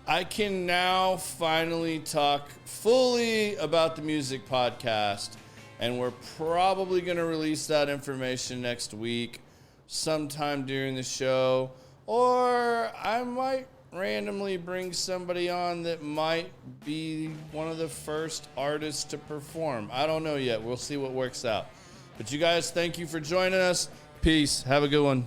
I can now finally talk fully about the music podcast. And we're probably going to release that information next week, sometime during the show. Or I might randomly bring somebody on that might be one of the first artists to perform. I don't know yet. We'll see what works out. But you guys, thank you for joining us. Peace. Have a good one.